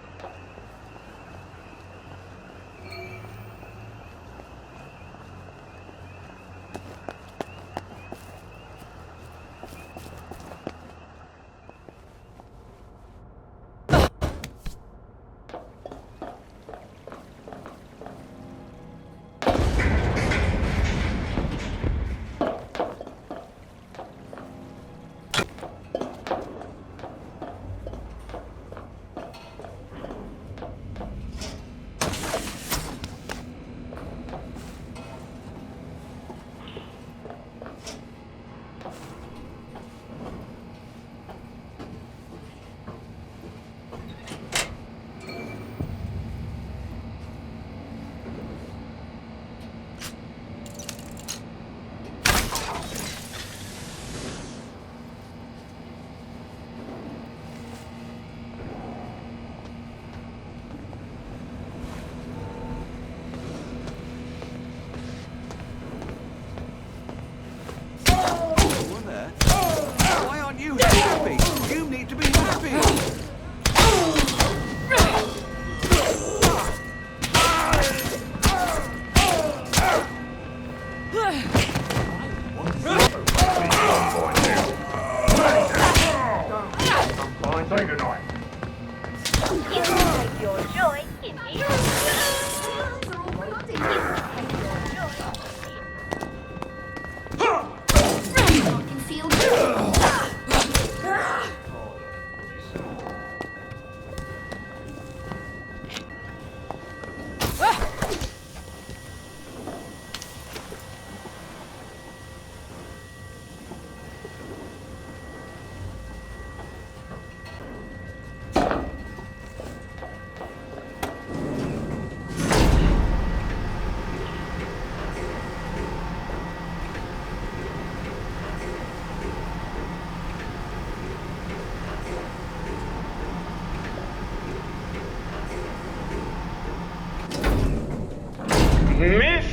Miss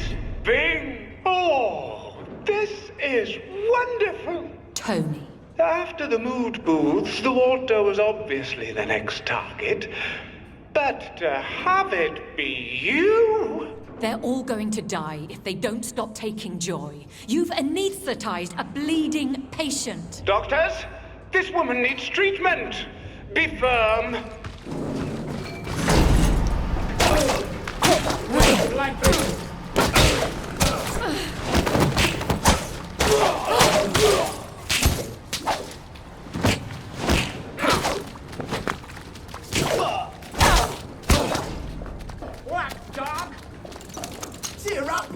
Bing! Oh, this is wonderful! Tony. After the mood booths, the Walter was obviously the next target. But to have it be you? They're all going to die if they don't stop taking joy. You've anesthetized a bleeding patient. Doctors, this woman needs treatment. Be firm. Whack, dog! Cheer up!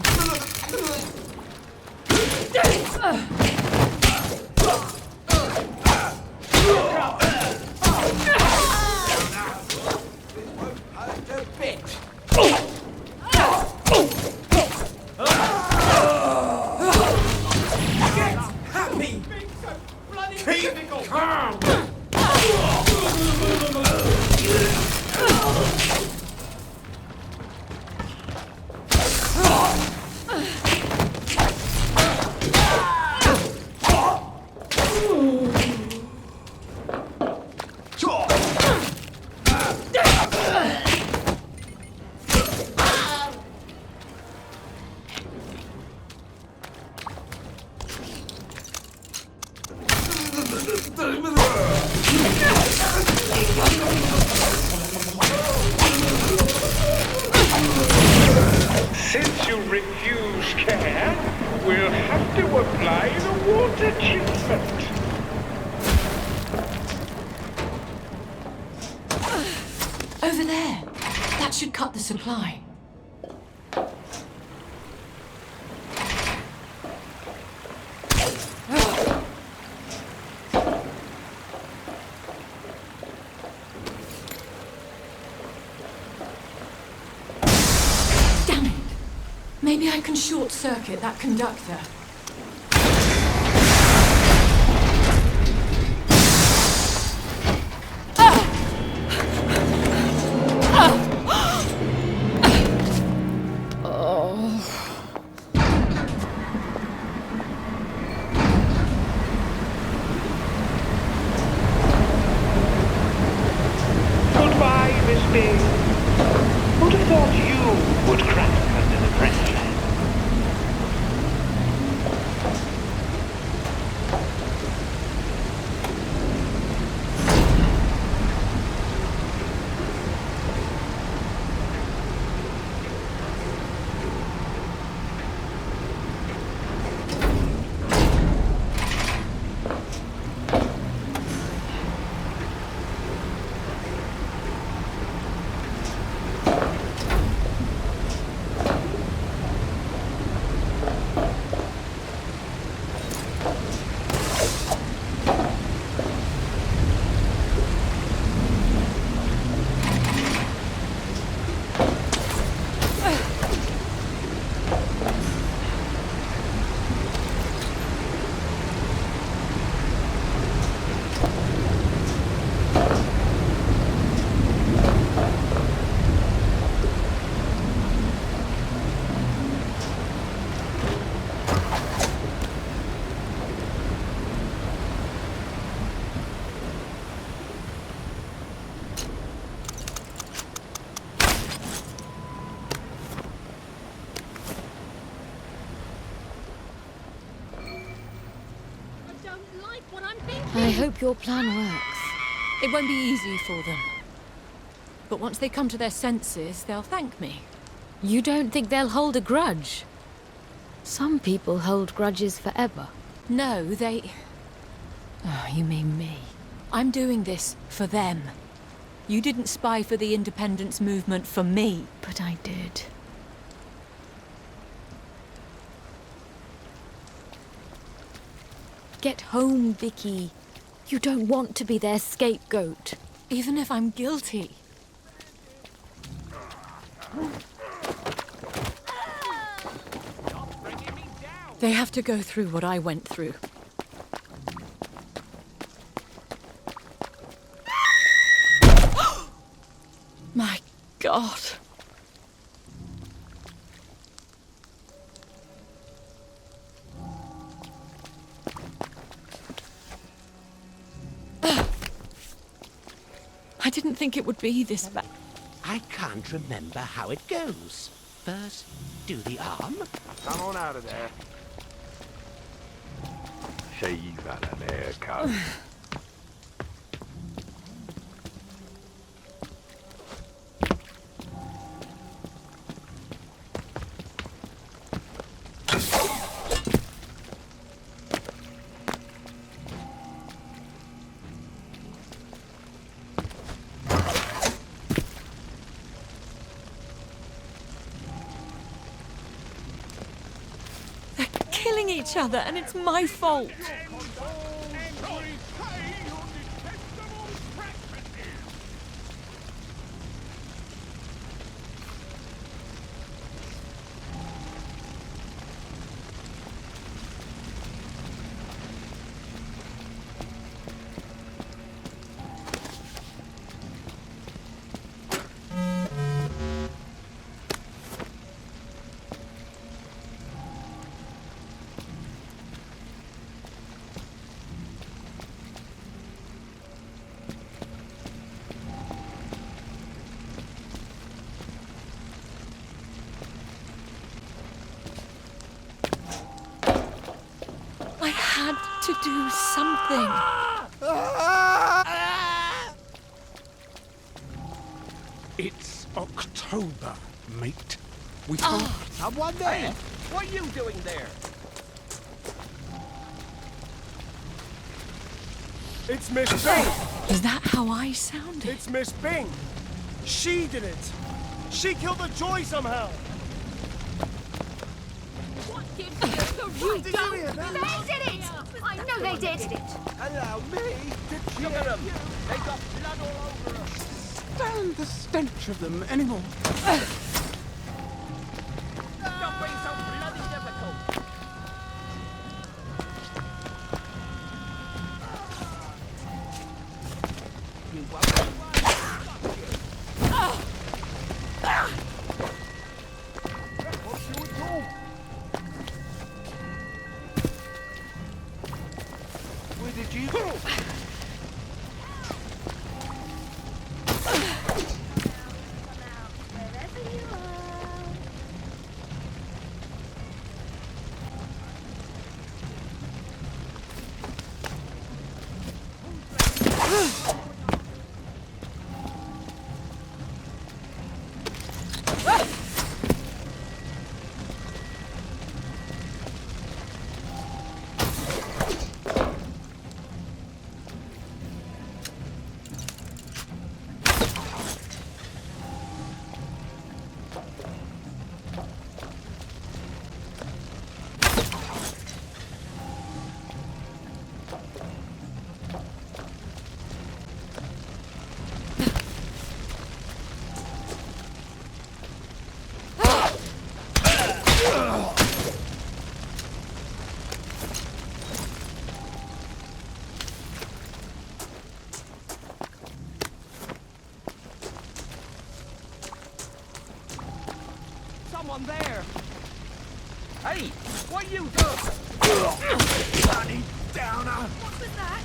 Since you refuse care, we'll have to apply the water treatment. Over there. That should cut the supply. Damn it. Maybe I can short-circuit that conductor. Goodbye, Miss Bing. Who'd have thought you would crack under the pressure? I hope your plan works. It won't be easy for them. But once they come to their senses, they'll thank me. You don't think they'll hold a grudge? Some people hold grudges forever. No, they... Oh, you mean me. I'm doing this for them. You didn't spy for the independence movement for me. But I did. Get home, Vicky. You don't want to be their scapegoat. Even if I'm guilty. They have to go through what I went through. My God. didn't think it would be this bad. I can't remember how it goes. First, do the arm. Come on out of there. She's had an haircut. Killing each other, and it's my fault. I had to do something. It's October, mate. We can't... Someone there? What are you doing there? It's Miss Bing! Is that how I sounded? It's Miss Bing! She did it! She killed the joy somehow! You don't! They did it! I know they did! Allow me to cheer them! They got blood all over us! Stand the stench of them anymore. Stop being so bloody difficult! You won't stop you! What's you at all? Where did you go? Someone there! Hey, what you doing? Bloody downer! What was that?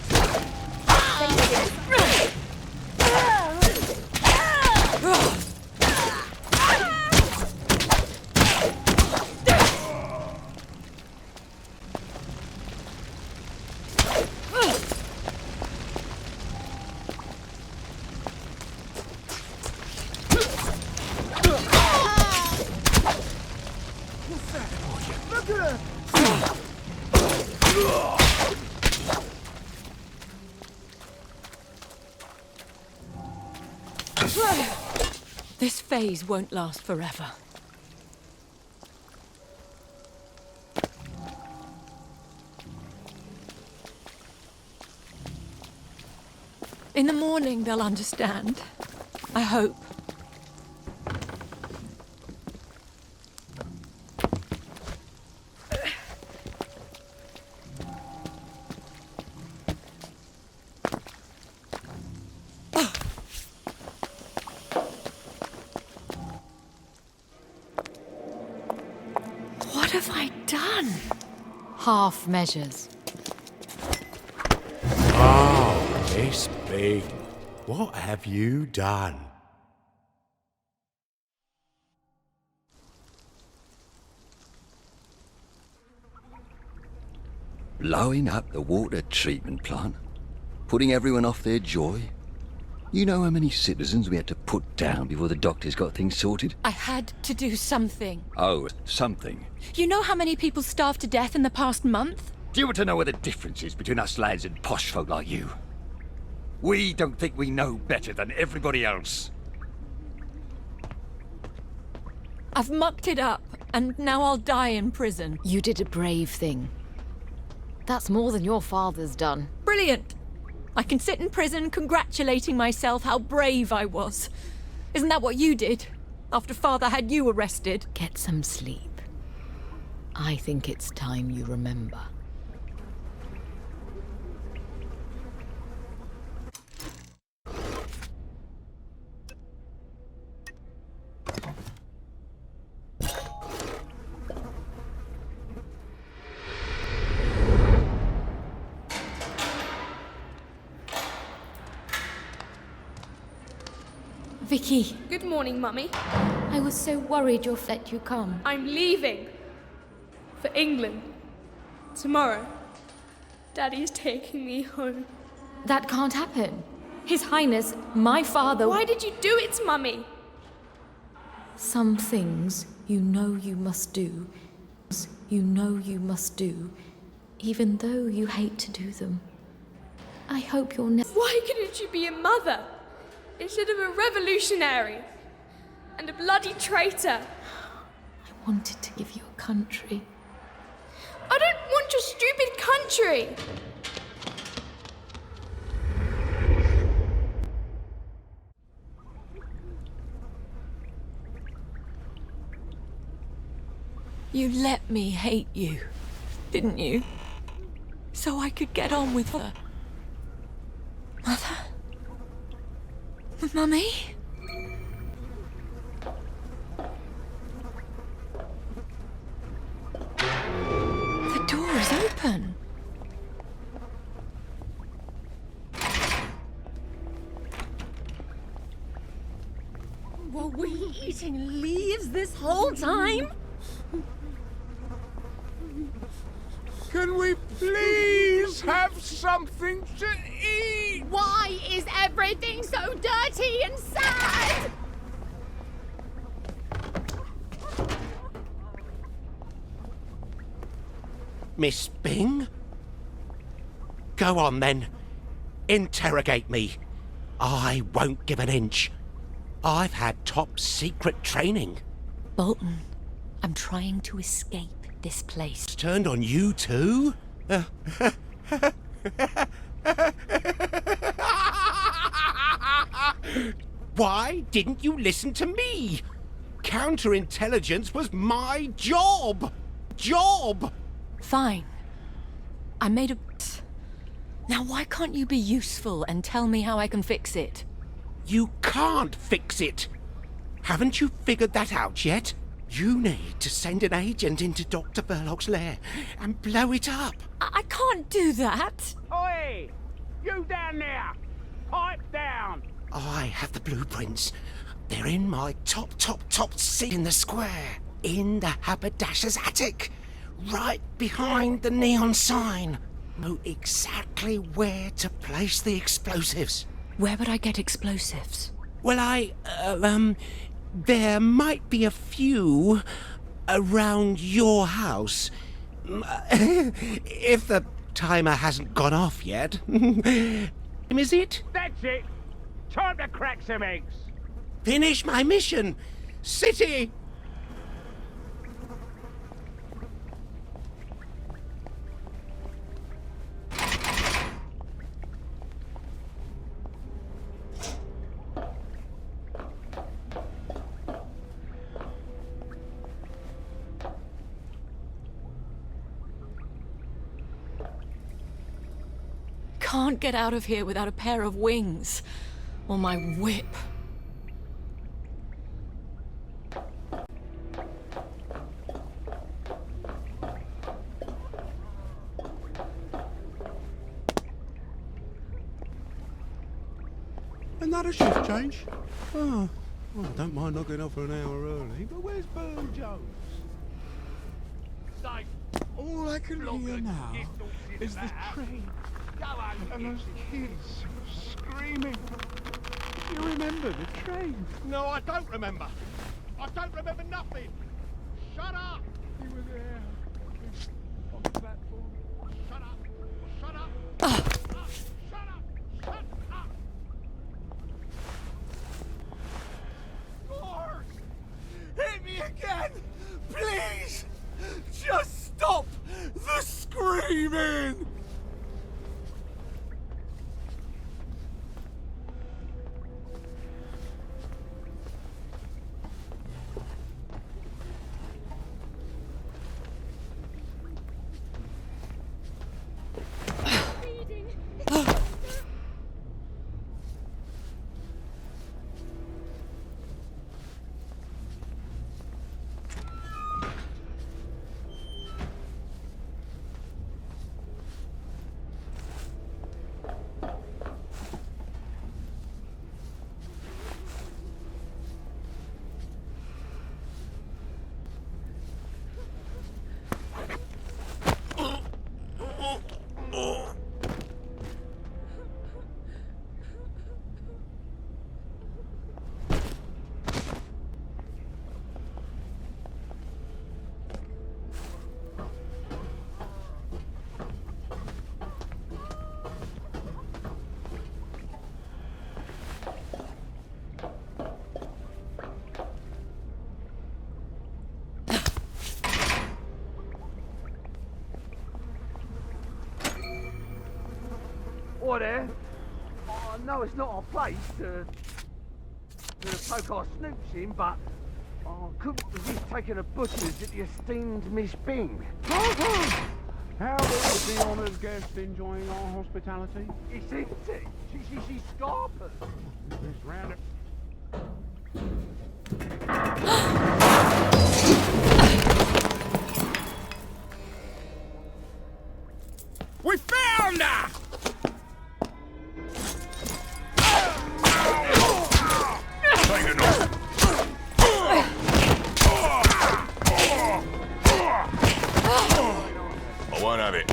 This phase won't last forever. In the morning, they'll understand. I hope. What have I done? Half measures. Oh, Miss Bing. What have you done? Blowing up the water treatment plant? Putting everyone off their joy? You know how many citizens we had to put down before the doctors got things sorted? I had to do something. Oh, something. You know how many people starved to death in the past month? Do you want to know what the difference is between us lads and posh folk like you? We don't think we know better than everybody else. I've mucked it up, and now I'll die in prison. You did a brave thing. That's more than your father's done. Brilliant! I can sit in prison congratulating myself how brave I was. Isn't that what you did? After Father had you arrested? Get some sleep. I think it's time you remember. Vicky. Good morning, Mummy. I was so worried you'll let you come. I'm leaving. For England. Tomorrow. Daddy is taking me home. That can't happen. His Highness, my father... Why did you do it, Mummy? Some things you know you must do. You know you must do, even though you hate to do them. I hope you'll never... Why couldn't you be a mother? Instead of a revolutionary and a bloody traitor. I wanted to give you a country. I don't want your stupid country! You let me hate you, didn't you? So I could get on with her. Mother? Mummy? The door is open. Were we eating leaves this whole time? Can we please have something to eat? Why is everything so dirty and sad? Miss Bing? Go on then. Interrogate me. I won't give an inch. I've had top secret training. Bolton, I'm trying to escape this place. It's turned on you too? Why didn't you listen to me? Counterintelligence was my job! Fine. I made a... Now why can't you be useful and tell me how I can fix it? You can't fix it! Haven't you figured that out yet? You need to send an agent into Dr. Verlog's lair and blow it up. I can't do that. Oi! You down there! Pipe down! I have the blueprints. They're in my top seat in the square. In the haberdasher's attic. Right behind the neon sign. Know exactly where to place the explosives. Where would I get explosives? Well, there might be a few around your house. If the timer hasn't gone off yet. Is it? That's it! Time to crack some eggs! Finish my mission! City! Can't get out of here without a pair of wings or my whip. Another shift change? Oh, well, I don't mind not getting off for an hour early, but where's Burn Jones? All I can hear now is the train and those kids screaming. You remember the train? No, I don't remember. I don't remember nothing. Shut up! You were there. On the platform. Shut up! Shut up! Ah. Shut up! Shut up! Lord! Hit me again! Please! Just stop the screaming! What there? I know it's not our place to poke our snoops in, but I couldn't resist taking a butcher's at the esteemed Miss Bing. How is the honoured guest enjoying our hospitality? It's empty. She's scarpered. This round We found her! I won't have it.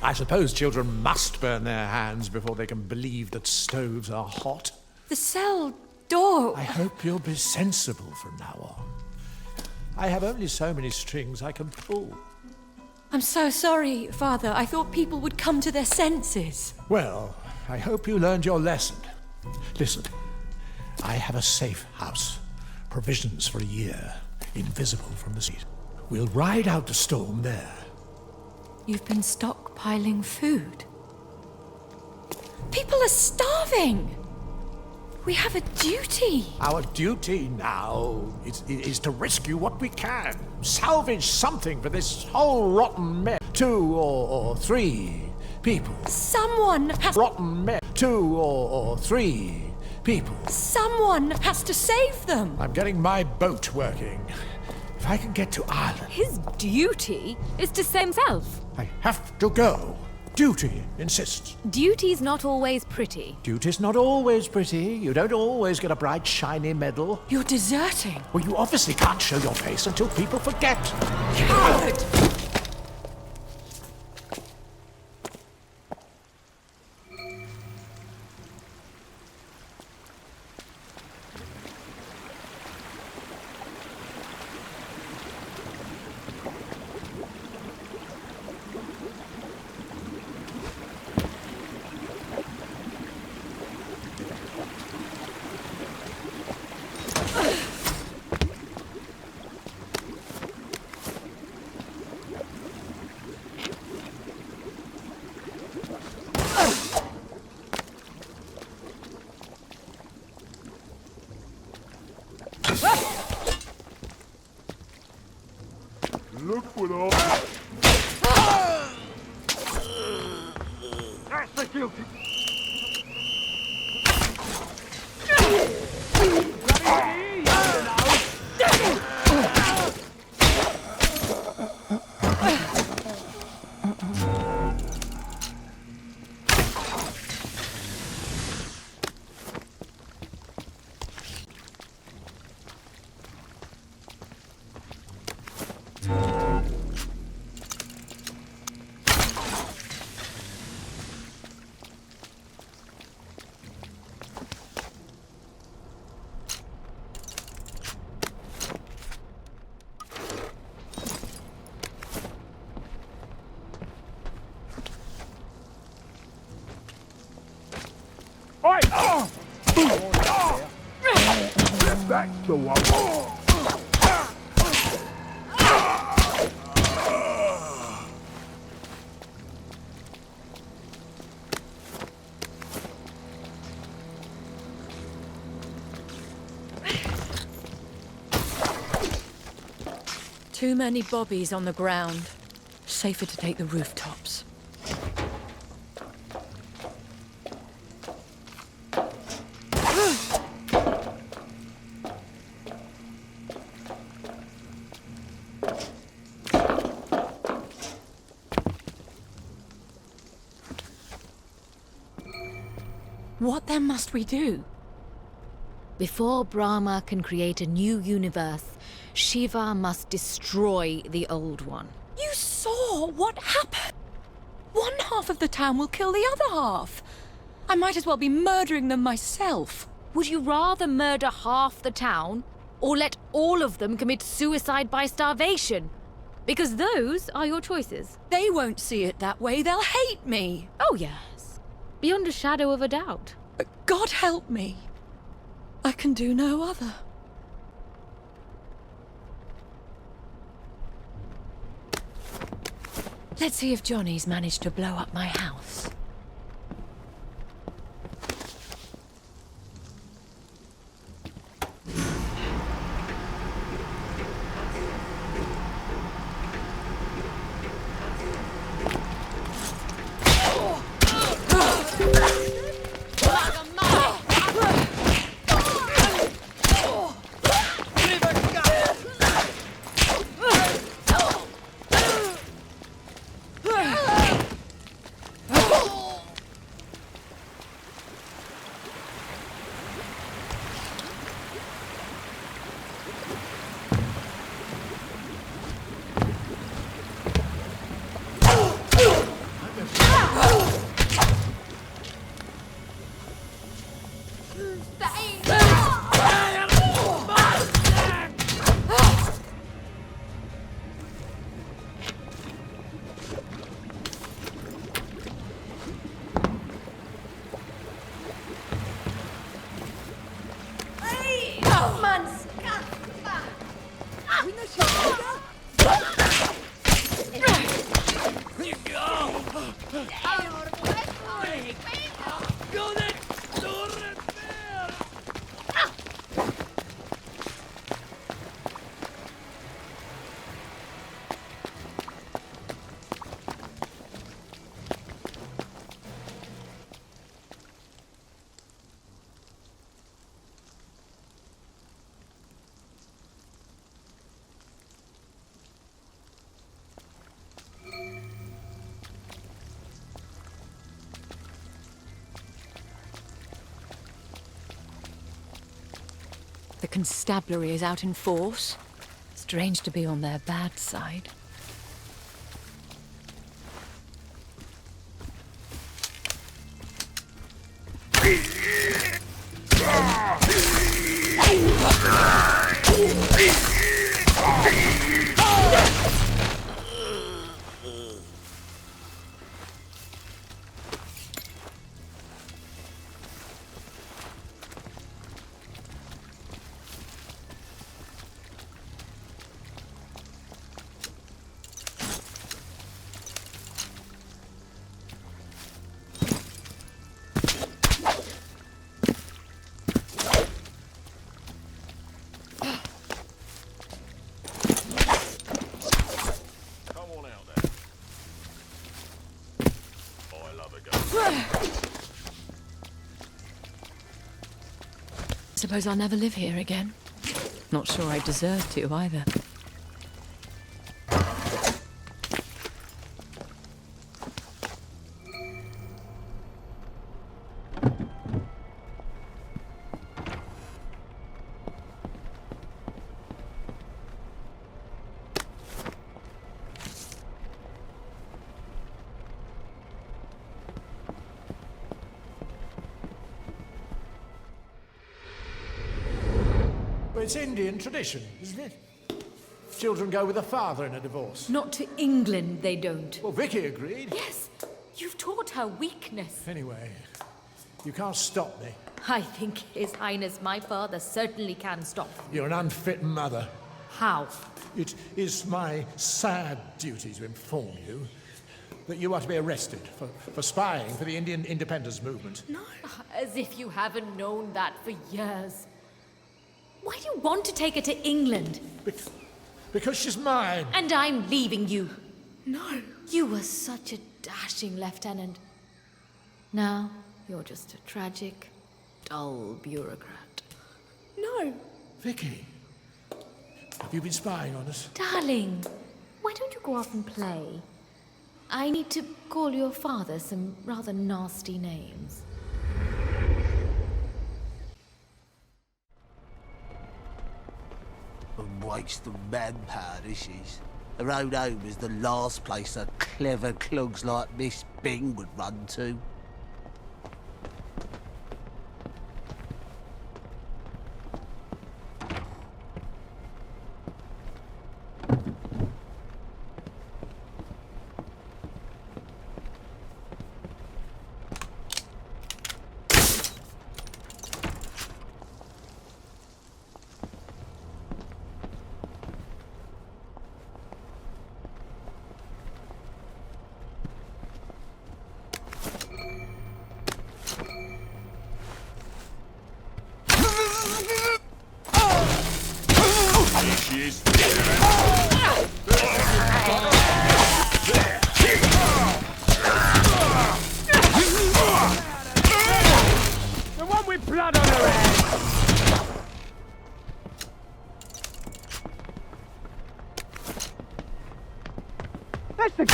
I suppose children must burn their hands before they can believe that stoves are hot. The cell door. I hope you'll be sensible from now on. I have only so many strings I can pull. I'm so sorry, Father. I thought people would come to their senses. Well, I hope you learned your lesson. Listen, I have a safe house. Provisions for a year, invisible from the street. We'll ride out the storm there. You've been stockpiling food. People are starving. We have a duty. Our duty now is to rescue what we can. Salvage something for this whole rotten mess. 2 or 3 people. Someone has... Rotten mess. 2 or 3 people. Someone has to save them. I'm getting my boat working. If I can get to Ireland... His duty is to save himself. I have to go. Duty insists. Duty's not always pretty. Duty's not always pretty. You don't always get a bright, shiny medal. You're deserting. Well, you obviously can't show your face until people forget. Coward! Look what I... That's the guilty... That's the one. Too many bobbies on the ground. Safer to take the rooftops. What then must we do? Before Brahma can create a new universe, Shiva must destroy the old one. You saw what happened. One half of the town will kill the other half. I might as well be murdering them myself. Would you rather murder half the town, or let all of them commit suicide by starvation? Because those are your choices. They won't see it that way. They'll hate me. Oh, yes. Beyond a shadow of a doubt. But God help me. I can do no other. Let's see if Johnny's managed to blow up my house. The constabulary is out in force. Strange to be on their bad side. Suppose I'll never live here again. Not sure I deserve to either. It's Indian tradition, isn't it? Children go with a father in a divorce. Not to England, they don't. Well, Vicky agreed. Yes, you've taught her weakness. Anyway, you can't stop me. I think His Highness my father certainly can stop. You're an unfit mother. How? It is my sad duty to inform you that you are to be arrested for spying for the Indian independence movement. No. As if you haven't known that for years. Why do you want to take her to England? Because she's mine. And I'm leaving you. No. You were such a dashing lieutenant. Now, you're just a tragic, dull bureaucrat. No. Vicky, have you been spying on us? Darling, why don't you go off and play? I need to call your father some rather nasty names. A waste of manpower, this is. The road home is the last place a clever clogs like Miss Bing would run to. The one with blood on her head! That's the...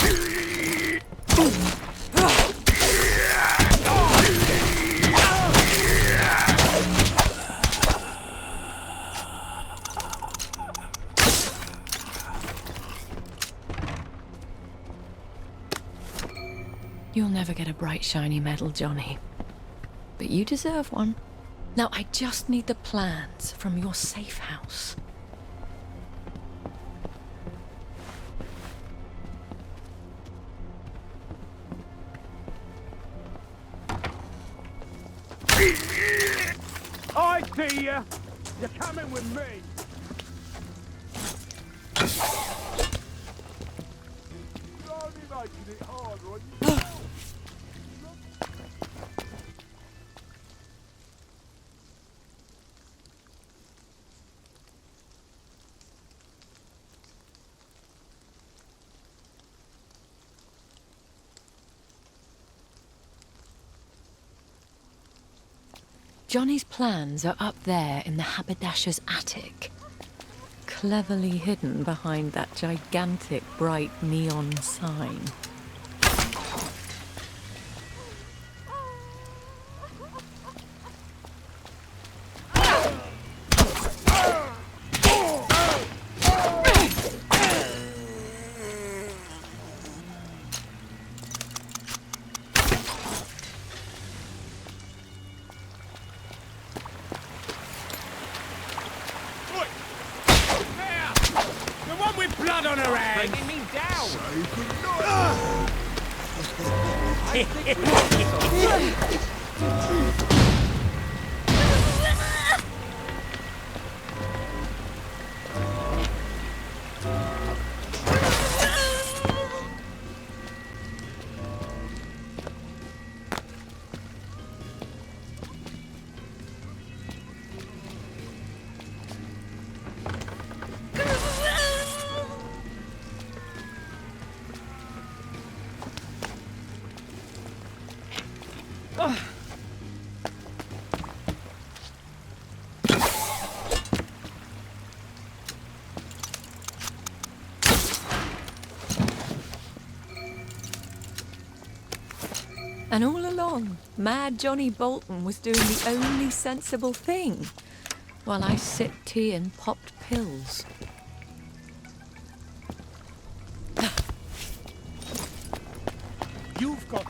You'll never get a bright, shiny medal, Johnny. But you deserve one. Now, I just need the plans from your safe house. I see ya! You're coming with me! You're only making it harder on you. Johnny's plans are up there in the haberdasher's attic, cleverly hidden behind that gigantic bright neon sign. with blood on her hands! Bringing me down! And all along, Mad Johnny Bolton was doing the only sensible thing, while I sipped tea and popped pills. You've got...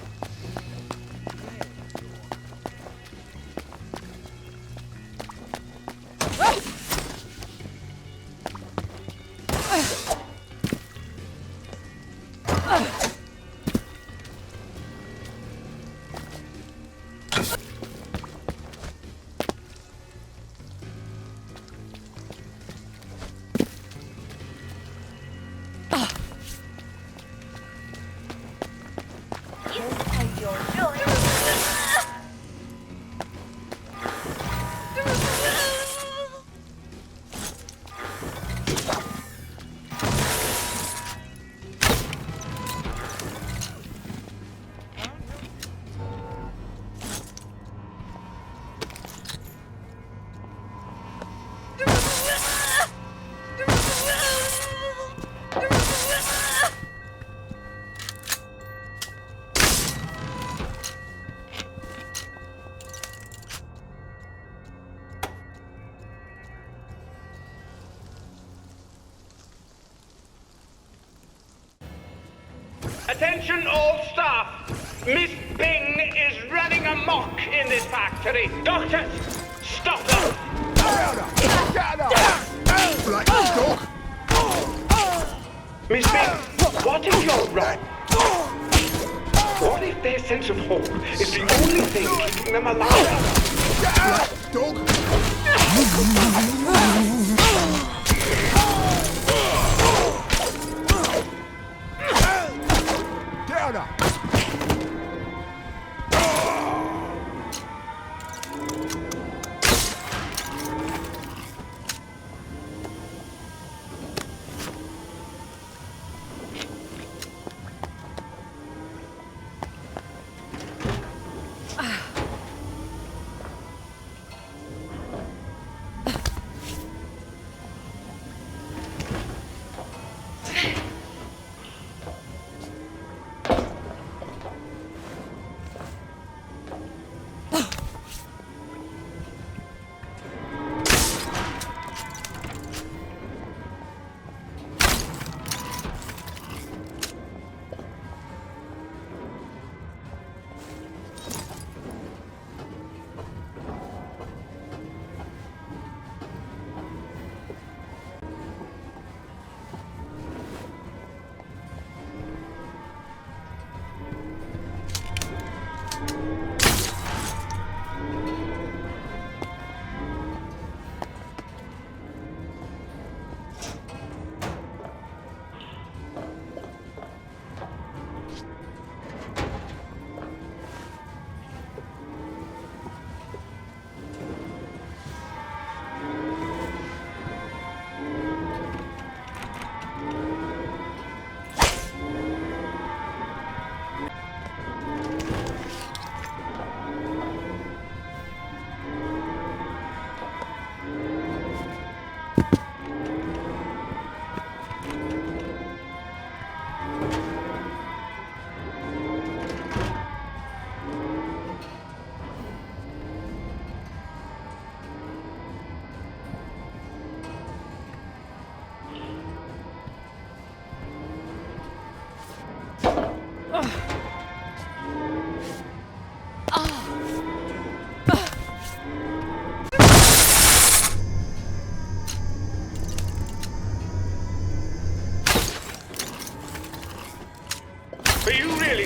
Attention all staff! Miss Bing is running amok in this factory. Doctors, stop her! Miss Bing, what if you're right? What if their sense of hope is the only thing keeping them alive? Dog! Down!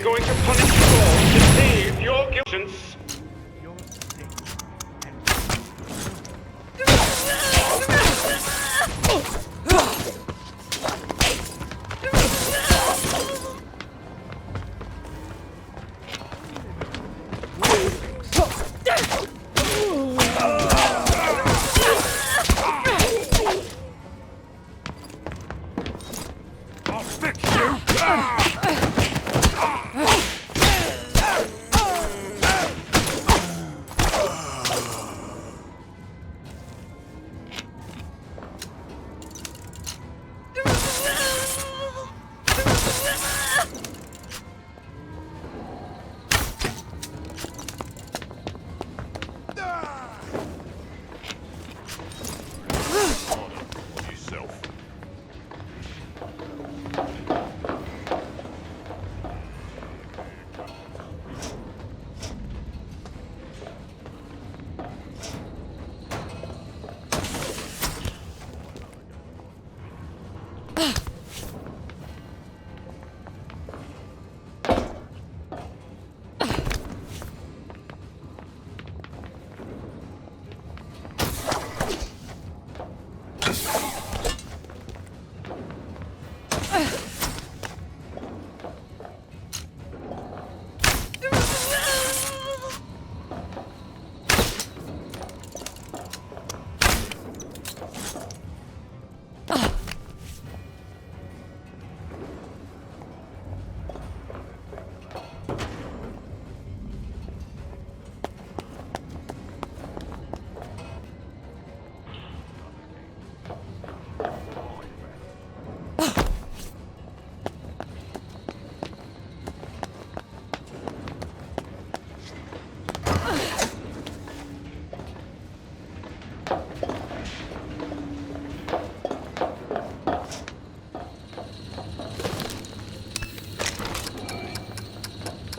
going to punish you all to save your guilty.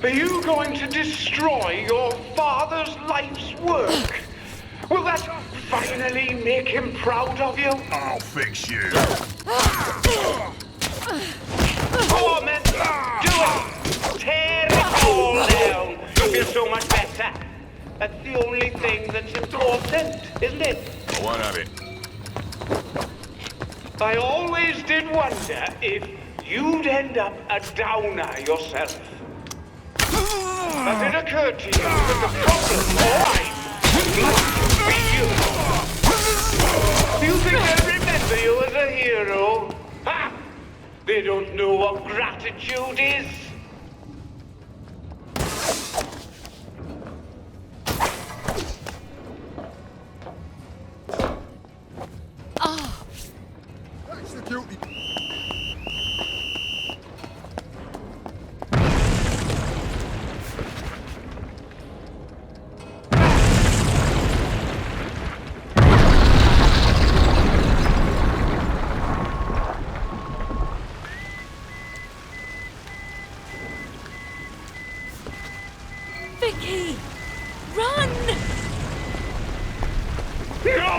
Are you going to destroy your father's life's work? Will that finally make him proud of you? I'll fix you. Come on, men. Do it. Tear it all down. You'll feel so much better. That's the only thing that's important, isn't it? What of it? I always did wonder if you'd end up a downer yourself. Has it occurred to you that the problem might be you? Do you think they'll remember you as a hero? Ha! They don't know what gratitude is. Guilty. Vicky! Run! No!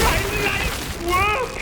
My life's work!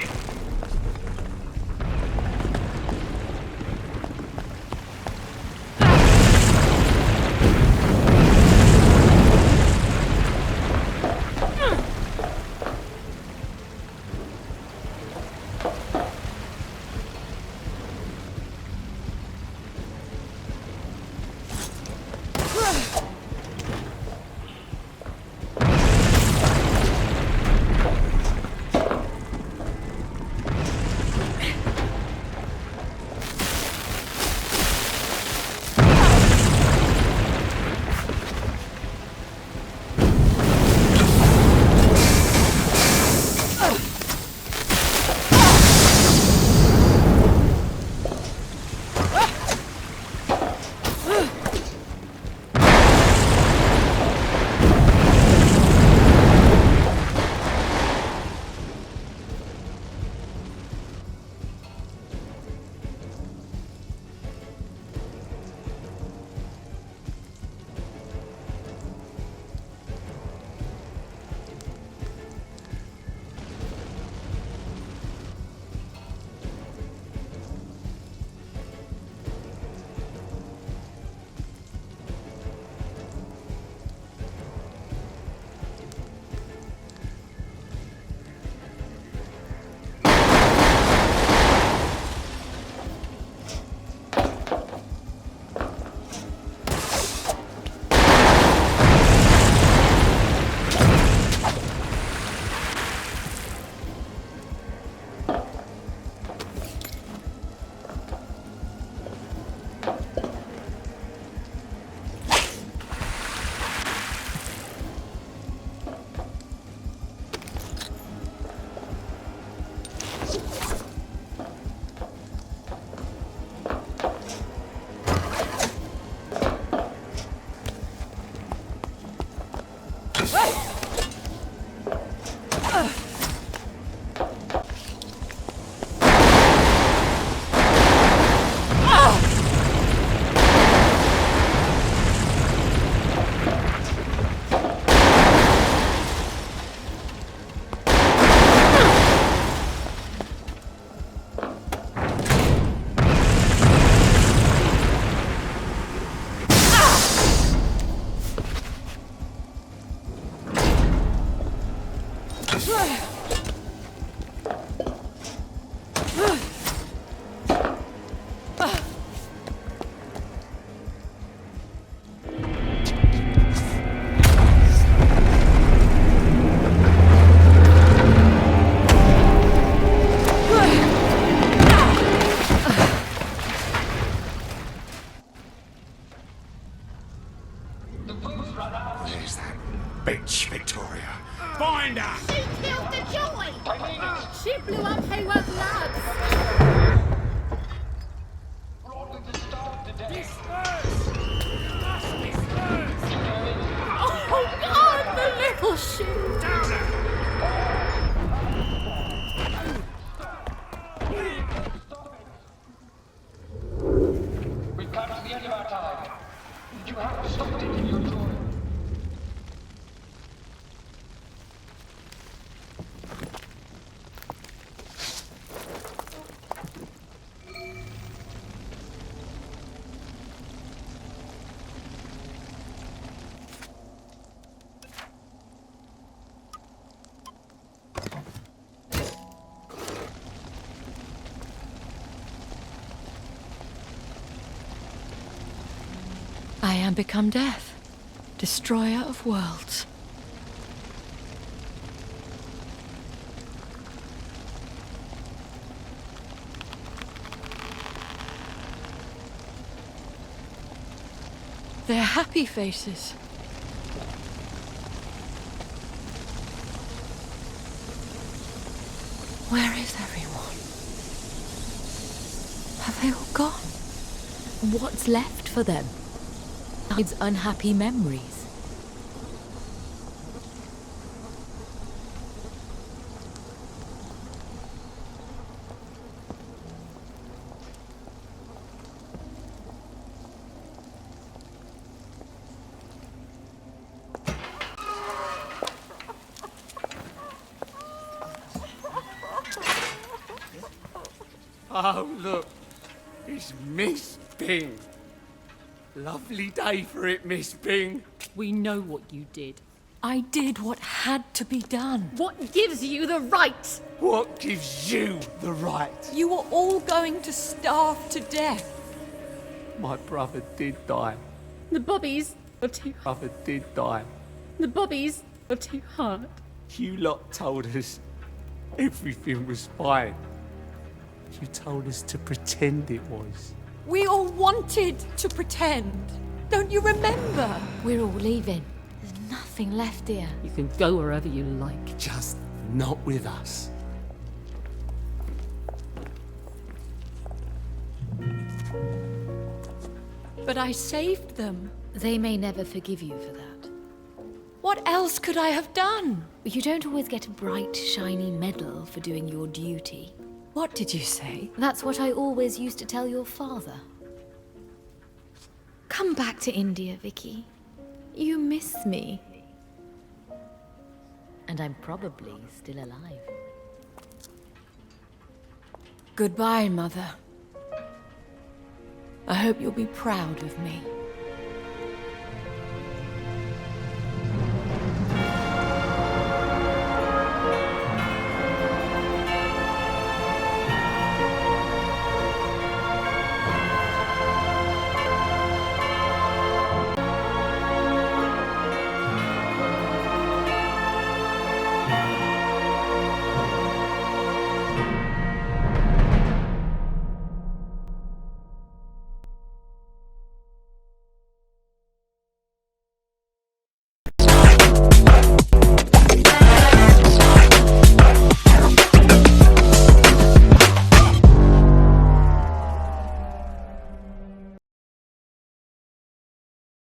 Where's that bitch, Victoria? Find her! She killed the joy! She blew up Hayworth Labs! Oh God, the little shit! We've come to the end of our time. You have to stop taking your joy. I am become death, destroyer of worlds. They're happy faces. Where is everyone? Have they all gone? What's left for them? It's unhappy memories. Oh, look. It's Miss Bing. Lovely day for it, Miss Bing. We know what you did. I did what had to be done. What gives you the right? What gives you the right? You were all going to starve to death. My brother did die. The bobbies are too Brother did die. The bobbies are too hard. You lot told us everything was fine. You told us to pretend it was. We all wanted to pretend. Don't you remember? We're all leaving. There's nothing left here. You can go wherever you like. Just not with us. But I saved them. They may never forgive you for that. What else could I have done? You don't always get a bright, shiny medal for doing your duty. What did you say? That's what I always used to tell your father. Come back to India, Vicky. You miss me. And I'm probably still alive. Goodbye, Mother. I hope you'll be proud of me.